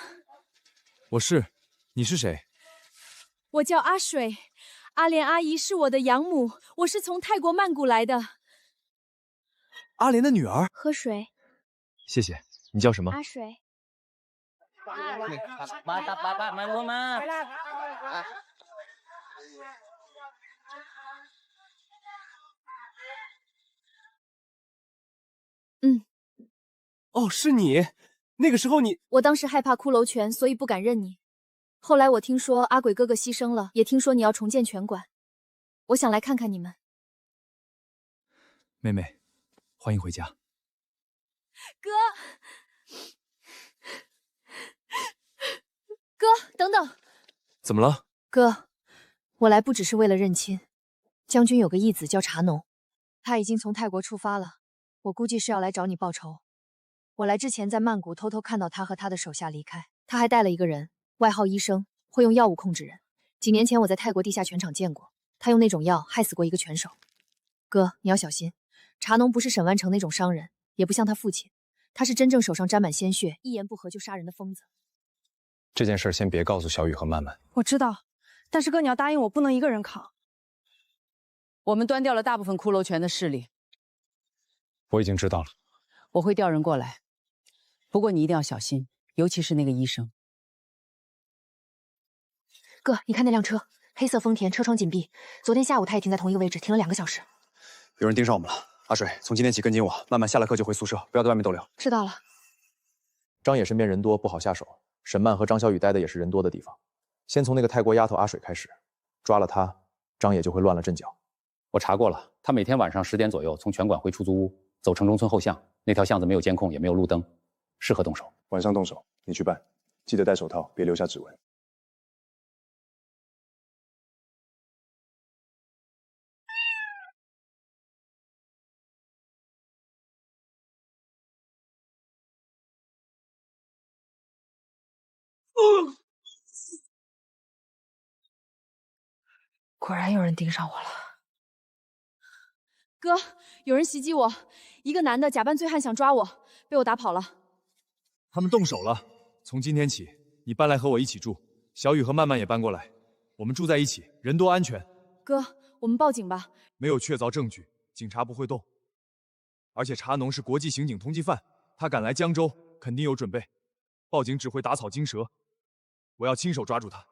S1: 我是，你是誰？
S5: 我叫阿水，阿蓮阿姨是我的養母，我是從泰國曼谷來的。
S1: 阿蓮的女兒。
S5: 喝水。
S1: 謝謝。你叫什麼？
S5: 阿水。嗯。
S14: 哦，是你。那個時候你……
S5: 我當時害怕骷髏拳，所以不敢認你。後來我聽說阿鬼哥哥犧牲了，也聽說你要重建拳館，我想來看看你們。
S1: 妹妹，歡迎回家。
S5: 哥，哥，等等。
S1: 怎麼了？
S5: 哥，我來不只是為了認親。將軍有個義子叫茶農，他已經從泰國出發了，我估計是要來找你報仇。我來之前在曼谷偷偷看到他和他的手下離開，他還帶了一個人，外號醫生，會用藥物控制人。幾年前我在泰國地下拳場見過，他用那種藥害死過一個拳手。哥，你要小心，茶農不是沈萬成那種商人，也不像他父親，他是真正手上沾滿鮮血，一言不合就殺人的瘋子。
S1: 這件事先別告訴小雨和曼曼。
S19: 我知道，但是哥你要答應我，不能一個人扛。
S24: 我們端掉了大部分骷髏拳的勢力。
S1: 我已經知道了。
S24: 我會調人過來。不過你一定要小心，尤其是那個醫生。
S5: 哥，你看那輛車，黑色豐田，車窗緊閉。昨天下午他也停在同一個位置，停了2個小時。
S14: 有人盯上我們了。阿水，從今天起跟緊我，慢慢下了課就回宿舍，不要在外面逗留。
S5: 知道了。
S1: 張野身邊人多，不好下手。沈曼和張小雨待的也是人多的地方。先從那個泰國丫頭阿水開始，抓了她，張野就會亂了陣腳。
S20: 我查過了，他每天晚上10點左右從拳館回出租屋，走城中村後巷，那條巷子沒有監控，也沒有路燈。適合動手，
S4: 晚上動手，你去辦，記得戴手套，別留下指紋。
S5: 果然有人盯上我了。哥，有人襲擊我，一個男的假扮醉漢想抓我，被我打跑了。
S1: 他們動手了。從今天起，你搬來和我一起住，小雨和曼曼也搬過來，我們住在一起，人多安全。
S5: 哥，我們報警吧。
S1: 沒有確鑿證據，警察不會動。而且茶農是國際刑警通緝犯，
S14: 他敢來江州，肯定有準備。報警只會打草驚蛇，我要親手抓住他。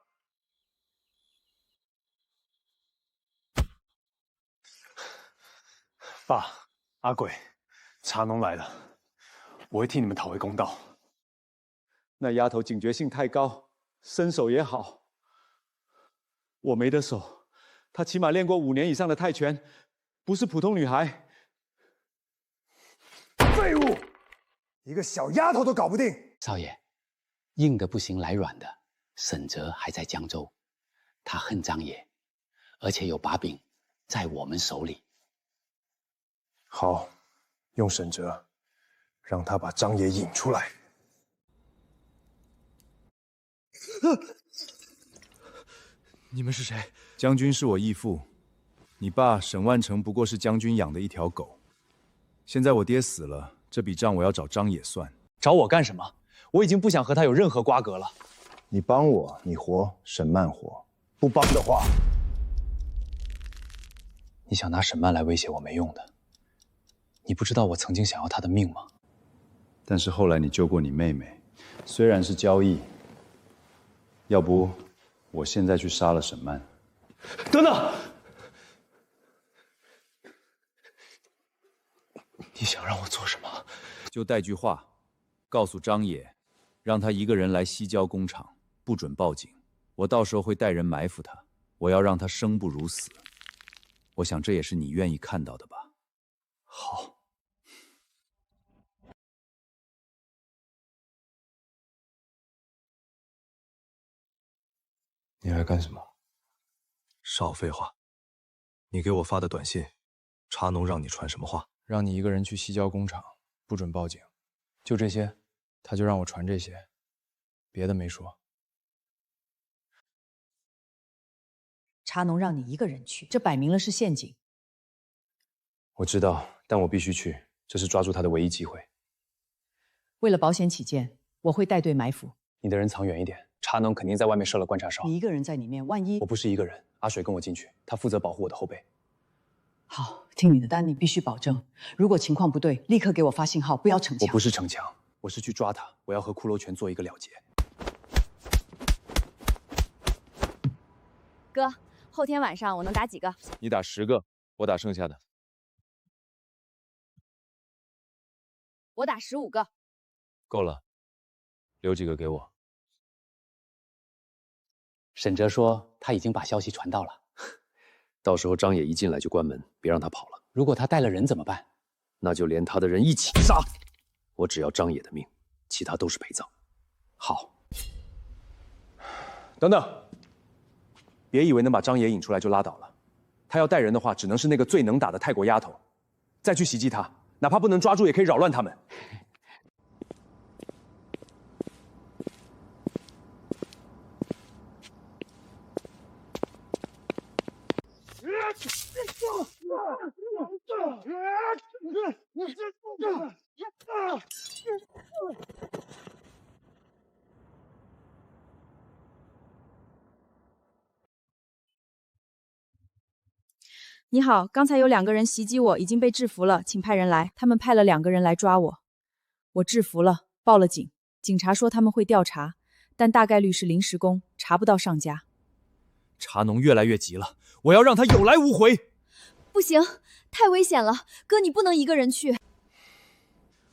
S12: 爸，阿鬼，茶農來了，我會替你們討回公道。
S4: 那丫頭警覺性太高，身手也好。我沒得手，她起碼練過5年以上的泰拳，不是普通女孩。
S12: 廢物，一個小丫頭都搞不定。
S27: 少爺，硬的不行，來軟的。沈哲還在江州，他恨張爺，而且有把柄在我們手裡。
S12: 好，用沈哲，讓他把張爺引出來。
S1: 你們是誰？將軍是我義父，你爸沈萬成不過是將軍養的一條狗。現在我爹死了，這筆賬我要找張野算。
S14: 找我幹什麼？我已經不想和他有任何瓜葛了。
S9: 你幫我，你活；沈曼活。不幫的話，
S14: 你想拿沈曼來威脅我沒用的。你不知道我曾經想要他的命嗎？
S1: 但是後來你救過你妹妹，雖然是交易，要不我現在去殺了沈曼。
S12: 等等，你想讓我做什麼？
S1: 就帶句話，告訴張野，讓他一個人來西郊工廠，不准報警。我到時候會帶人埋伏他，我要讓他生不如死。我想這也是你願意看到的吧？
S12: 好。
S13: 你来幹什麼？少廢話！你給我發的短信，茶農讓你傳什麼話？
S14: 讓你一個人去西郊工廠，不准報警。就這些，他就讓我傳這些，別的沒說。
S16: 茶農讓你一個人去，這擺明了是陷阱。
S14: 我知道，但我必須去，這是抓住他的唯一機會。
S16: 為了保險起見，我會帶隊埋伏。
S14: 你的人藏遠一點，茶農肯定在外面設了觀察哨。
S16: 你一個人在裡面，萬一……
S14: 我不是一個人，阿水跟我進去，他負責保護我的後背。
S16: 好，聽你的，但你必須保證，如果情況不對，立刻給我發信號，不要逞強。
S14: 我不是逞強，我是去抓他，我要和骷髏拳做一個了結。
S5: 哥，後天晚上我能打幾個？
S1: 你打10個，我打剩下的。
S5: 我打15個。
S1: 夠了，留幾個給我。
S27: 沈哲說他已經把消息傳到了，
S17: 到時候張野一進來就關門，別讓他跑了。
S27: 如果他帶了人怎麼辦？
S17: 那就連他的人一起殺。我只要張野的命，其他都是陪葬。
S27: 好。
S14: 等等，別以為能把張野引出來就拉倒了。他要帶人的話，只能是那個最能打的泰國丫頭。再去襲擊他，哪怕不能抓住，也可以擾亂他們。
S5: 你好，剛才有2個人襲擊我，已經被制服了，請派人來。他們派了2個人來抓我，我制服了，報了警。警察說他們會調查，但大概率是臨時工，查不到上家。
S14: 茶農越來越急了，我要讓他有來無回。
S5: 不行，太危險了，哥，你不能一個人去。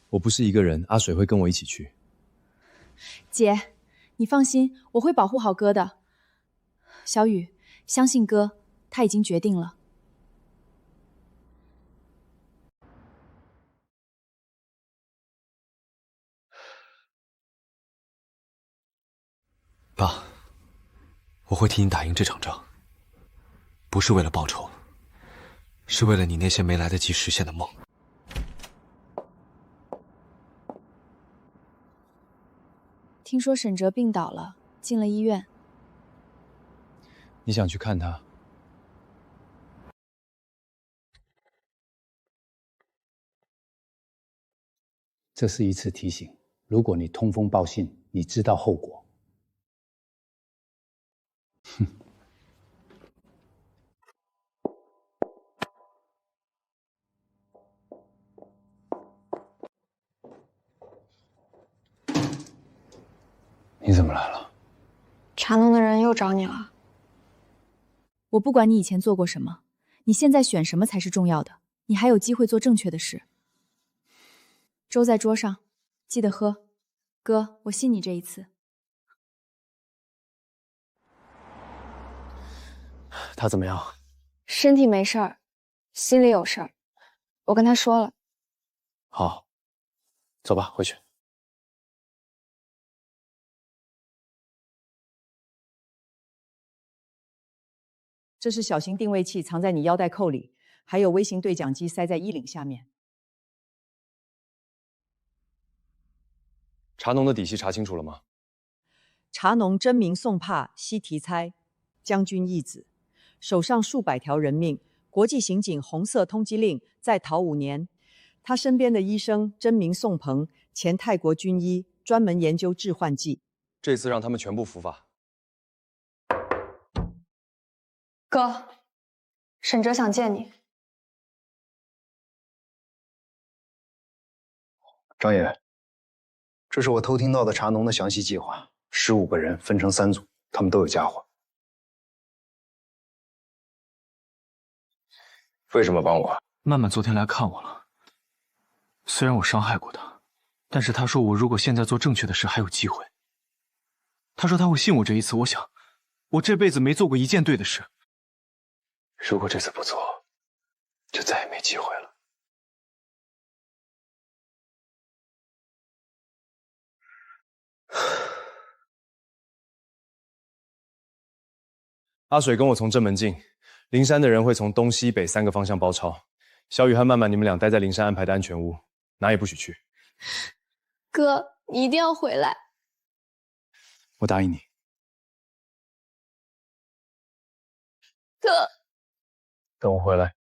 S14: 我不是一個人，阿水會跟我一起去。
S5: 姐，你放心，我會保護好哥的。小雨，相信哥，他已經決定了。
S13: 爸，我會替你打贏這場仗，不是為了報仇，是為了你那些沒來得及實現的夢。
S5: 聽說沈哲病倒了，進了醫院。
S14: 你想去看他？
S27: 這是一次提醒，如果你通風報信，你知道後果。哼。
S9: 你怎么来了？
S5: 茶农的人又找你了。我不管你以前做过什么，你现在选什么才是重要的。你还有机会做正确的事。粥在桌上，记得喝。哥，我信你这一次。
S13: 他怎么样？
S5: 身体没事儿，心里有事儿。我跟他说了。
S13: 好，走吧，回去。
S16: 这是小型定位器，藏在你腰带扣里，还有微型对讲机塞在衣领下面。
S1: 茶农的底细查清楚了吗？
S16: 茶农真名宋帕，西提猜，将军义子，手上数百条人命，国际刑警红色通缉令，在逃5年。他身邊的醫生真名宋鵬，前泰國軍醫，專門研究致幻劑。
S1: 這次讓他們全部伏法。
S5: 哥，沈哲想見你。
S9: 張野，這是我偷聽到的茶農的詳細計劃，15個人分成3組，他們都有家伙。為什麼幫我？
S13: 曼曼昨天來看我了。雖然我傷害過他，但是他說我如果現在做正確的事還有機會。他說他會信我這一次，我想，我這輩子沒做過一件對的事。如果這次不做，就再也沒機會了。
S1: 阿水跟我從正門進，靈山的人會從東西北3個方向包抄。小雨和曼曼，你們倆待在靈山安排的安全屋，哪也不許去。
S5: 哥，你一定要回來。
S13: 我答應你。
S5: 哥，
S9: 等我回來。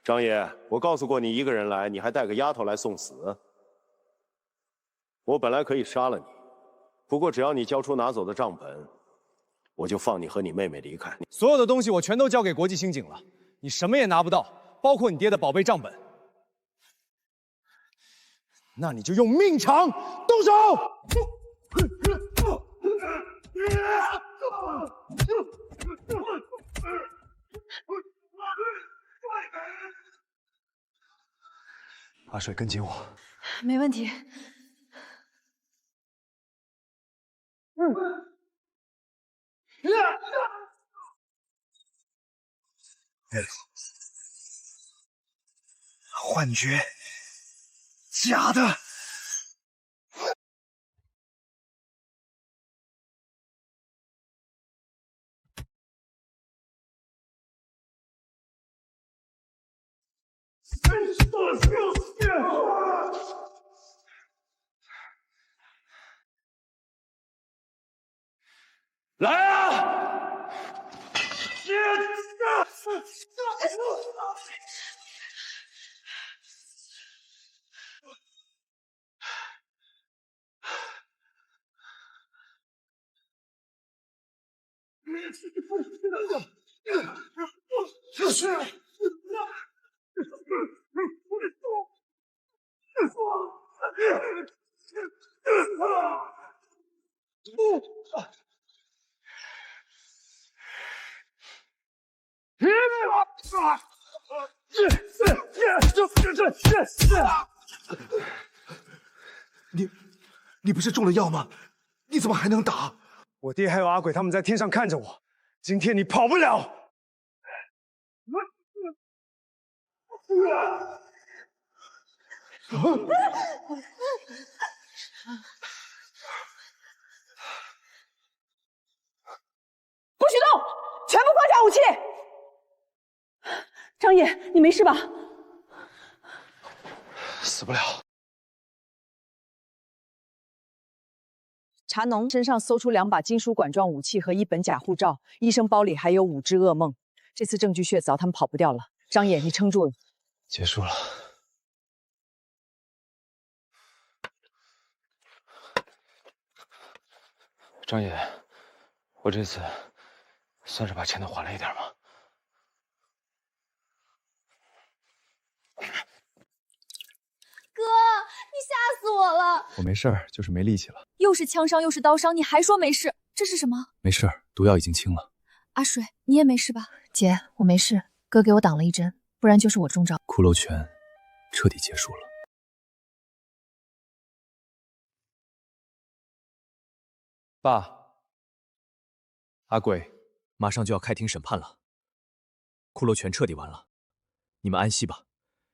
S10: 张爺，我告訴過你一個人來，你還帶個丫頭來送死。我本來可以殺了你，不過只要你交出拿走的賬本，我就放你和你妹妹離開。
S1: 所有的東西我全都交給國際刑警了，你什麼也拿不到，包括你爹的寶貝賬本。那你就用命償，動手！
S11: 阿水，跟緊我。
S19: 沒問題。
S11: 幻覺，假的。
S10: 來啊！
S12: 你不是中了藥嗎？你怎麼還能打？我爹還有阿鬼他們在天上看着我，今天你跑不了。
S19: 不許動！全部放下武器！張野，你沒事吧？
S13: 死不了。
S16: 茶農身上搜出2把金屬管狀武器和1本假護照，醫生包裡還有5隻噩夢。這次證據確鑿，他們跑不掉了。張野，你撐住了。
S13: 結束了。张爷，我这次算是把钱都还了一点吗？
S5: 哥，你吓死我了！
S1: 我没事儿，就是没力气了。
S5: 又是枪伤又是刀伤，你还说没事？这是什么？
S1: 没事儿，毒药已经清了。
S5: 阿水，你也没事吧？
S24: 姐，我没事，哥给我挡了一针，不然就是我中招。
S1: 骷髅拳彻底结束了。爸，阿贵，马上就要开庭审判了，骷髅拳彻底完了，你们安息吧，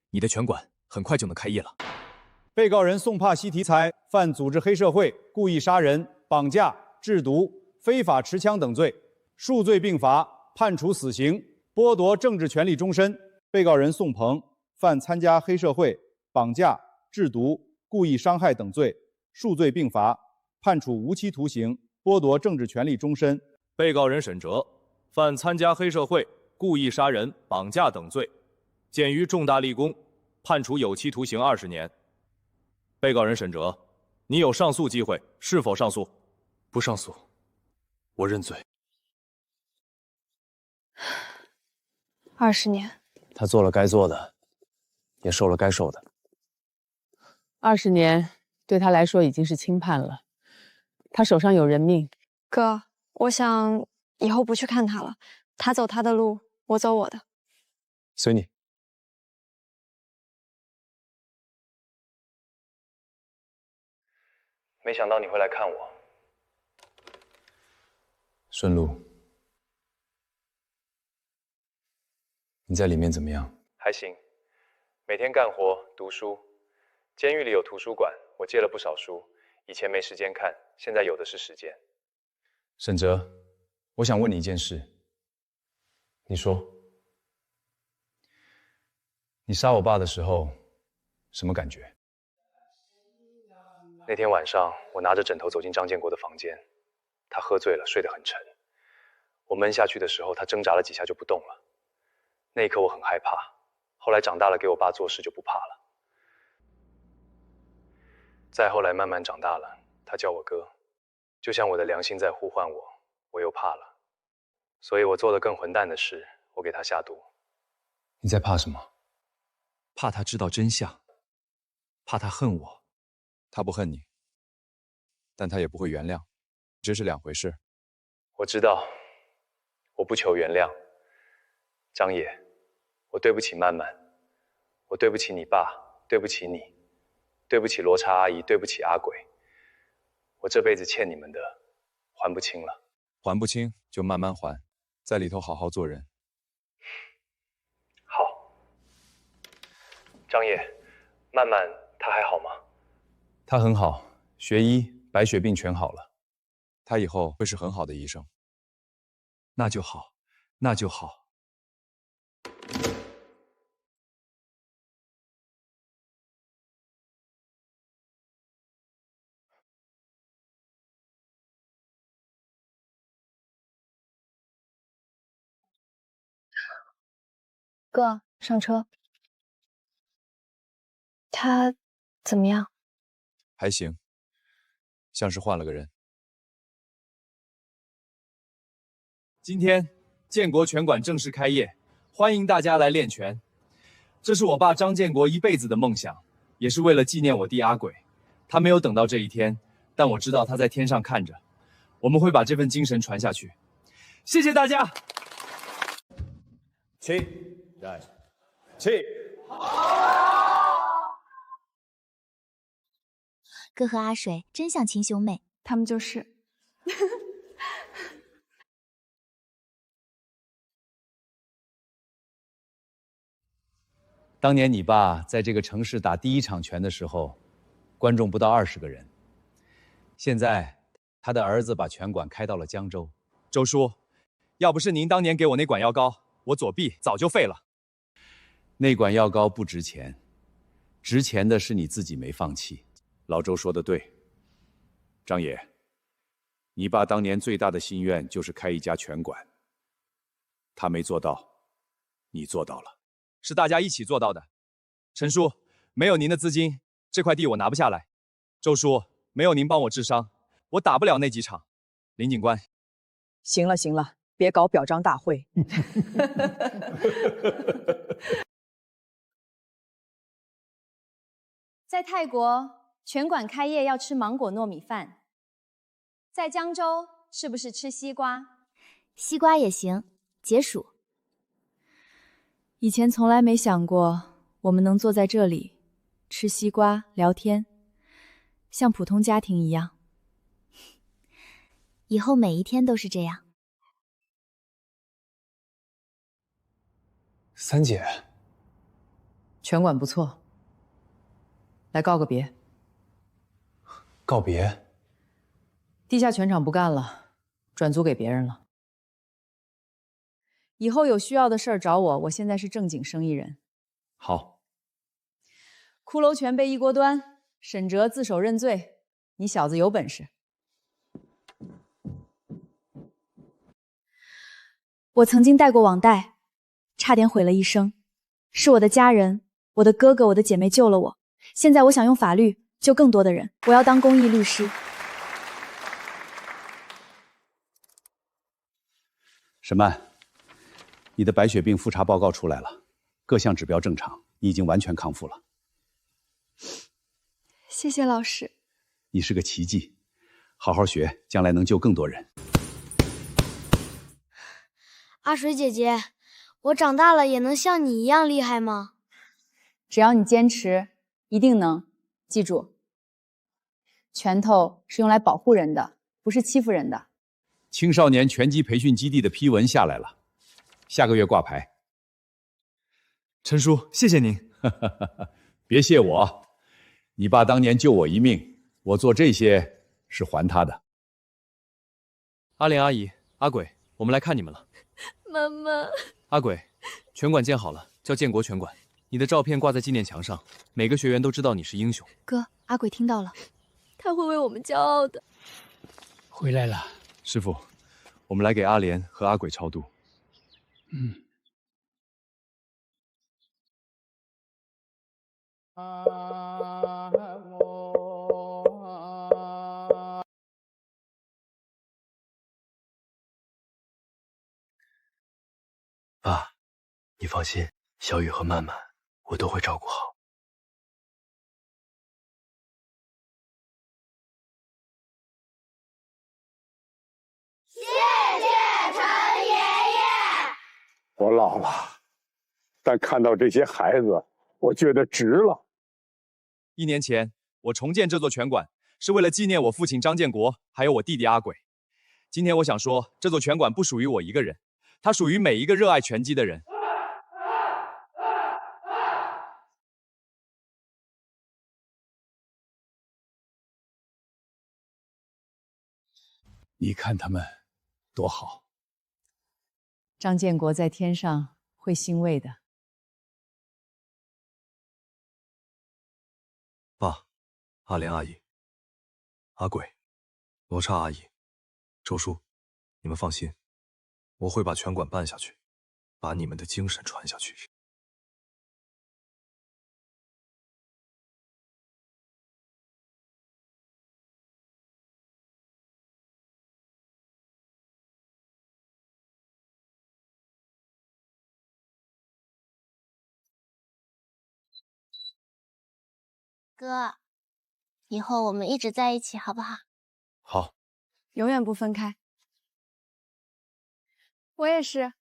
S1: 你的拳馆很快就能開業了。
S4: 被告人宋帕西提才犯組織黑社會、故意殺人、綁架、製毒、非法持槍等罪，數罪並罰，判處死刑，剝奪政治權利終身。被告人宋鵬犯參加黑社會、綁架、製毒、故意傷害等罪，數罪並罰，判處無期徒刑，剝奪政治權利終身。
S2: 被告人沈哲犯參加黑社會、故意殺人、綁架等罪，鑑於重大立功，判處有期徒刑20年。被告人沈哲，你有上訴機會，是否上訴？
S1: 不上訴，我認罪。
S5: 20年，
S20: 他做了該做的，也受了該受的。
S24: 20年對他來說已經是輕判了，他手上有人命。
S5: 哥，我想以後不去看他了，他走他的路，我走我的。
S20: 隨你。
S13: 沒想到你會來看我。
S1: 順路，你在裡面怎麼樣？
S13: 還行，每天幹活讀書。監獄裡有圖書館，我借了不少書，以前沒時間看，現在有的是時間。
S1: 沈哲，我想問你一件事。
S13: 你說。
S1: 你殺我爸的時候，什麼感覺？
S13: 那天晚上，我拿着枕頭走進張建國的房間，他喝醉了，睡得很沉。我悶下去的時候，他掙扎了幾下就不動了。那一刻我很害怕，後來長大了給我爸做事就不怕了。再後來慢慢長大了，他叫我哥，就像我的良心在呼喚我，我又怕了。所以我做了更混蛋的事，我給他下毒。
S1: 你在怕什麼？怕他知道真相，怕他恨我。
S3: 他不恨你，但他也不會原諒，這是兩回事。
S13: 我知道，我不求原諒。張野，我對不起曼曼，我對不起你爸，對不起你，對不起羅剎阿姨，對不起阿鬼。我這輩子欠你們的，還不清了。
S3: 還不清就慢慢還，在裡頭好好做人。
S13: 好。張野，曼曼她還好嗎？
S3: 他很好，學醫，白血病全好了。他以後會是很好的醫生。
S1: 那就好，那就好。
S5: 哥，上車。他怎麼樣？
S3: 還行，像是換了個人。
S14: 今天建國拳館正式開業，歡迎大家來練拳。這是我爸張建國一輩子的夢想，也是為了紀念我弟阿鬼。他沒有等到這一天，但我知道他在天上看着。我們會把這份精神傳下去。謝謝大家。
S4: 起，來，起。
S7: 哥和阿水真像親兄妹，
S5: 他們就是。
S17: 當年你爸在這個城市打第一場拳的時候，觀眾不到20個人。現在他的兒子把拳館開到了江州。
S14: 周叔，要不是您當年給我那管藥膏，我左臂早就廢了。
S17: 那管藥膏不值錢，值錢的是你自己沒放棄。
S3: 老周說的對，張爺，你爸當年最大的心願就是開一家拳館，他沒做到，你做到了，
S14: 是大家一起做到的。陳叔，沒有您的資金，這塊地我拿不下來。周叔，沒有您幫我治傷，我打不了那幾場。
S1: 林警官，
S16: 行了行了，别搞表彰大会。
S5: 在泰国，拳馆開業要吃芒果糯米飯。在江州，是不是吃西瓜？
S7: 西瓜也行，解暑。
S5: 以前從來沒想過，我們能坐在這裡，吃西瓜聊天，像普通家庭一樣。
S7: 以後每一天都是這樣。
S15: 三姐，
S16: 拳館不錯，來告個別。
S15: 告別？
S16: 地下拳場不幹了，轉租給別人了。以後有需要的事兒找我，我現在是正經生意人。
S1: 好。
S5: 骷髏拳被一鍋端，沈哲自首認罪，你小子有本事。我曾經帶過網貸，差點毀了一生，是我的家人、我的哥哥、我的姐妹救了我。現在我想用法律救更多的人，我要當公益律師。
S3: 沈曼，你的白血病复查報告出來了，各項指標正常，你已經完全康復了。
S5: 謝謝老師。
S3: 你是個奇蹟，好好學，將來能救更多人。
S8: 阿水姐姐，我長大了也能像你一樣厲害嗎？
S5: 只要你堅持，一定能。記住，拳頭是用來保護人的，不是欺負人的。
S3: 青少年拳擊培訓基地的批文下來了，下個月掛牌。
S1: 陳叔，謝謝您。
S3: 別謝我，你爸當年救我一命，我做這些是還他的。
S14: 阿蓮阿姨、阿鬼，我們來看你們了。
S8: 媽媽。
S14: 阿鬼，拳館建好了，叫建國拳館。你的照片掛在紀念牆上，每個學員都知道你是英雄。
S5: 哥，阿鬼聽到了，
S8: 他會為我們驕傲的。
S15: 回來了。
S1: 師傅，我們來給阿蓮和阿鬼超度。
S6: 爸，你放心，小雨和曼曼我都会照顧好。
S8: 謝謝陳爺爺。
S10: 我老了，但看到這些孩子，我覺得值了。
S1: 1年前，我重建這座拳館，是為了紀念我父親張建國，還有我弟弟阿鬼。今天我想說，這座拳館不屬於我一個人，它屬於每一個熱愛拳擊的人。
S3: 你看他們多好。
S16: 張建國在天上會欣慰的。
S6: 爸，阿蓮阿姨，阿鬼，羅剎阿姨，周叔，你們放心，我會把拳館辦下去，把你們的精神傳下去。
S8: 哥，以後我們一直在一起，好不好？
S6: 好，
S5: 永遠不分開。我也是。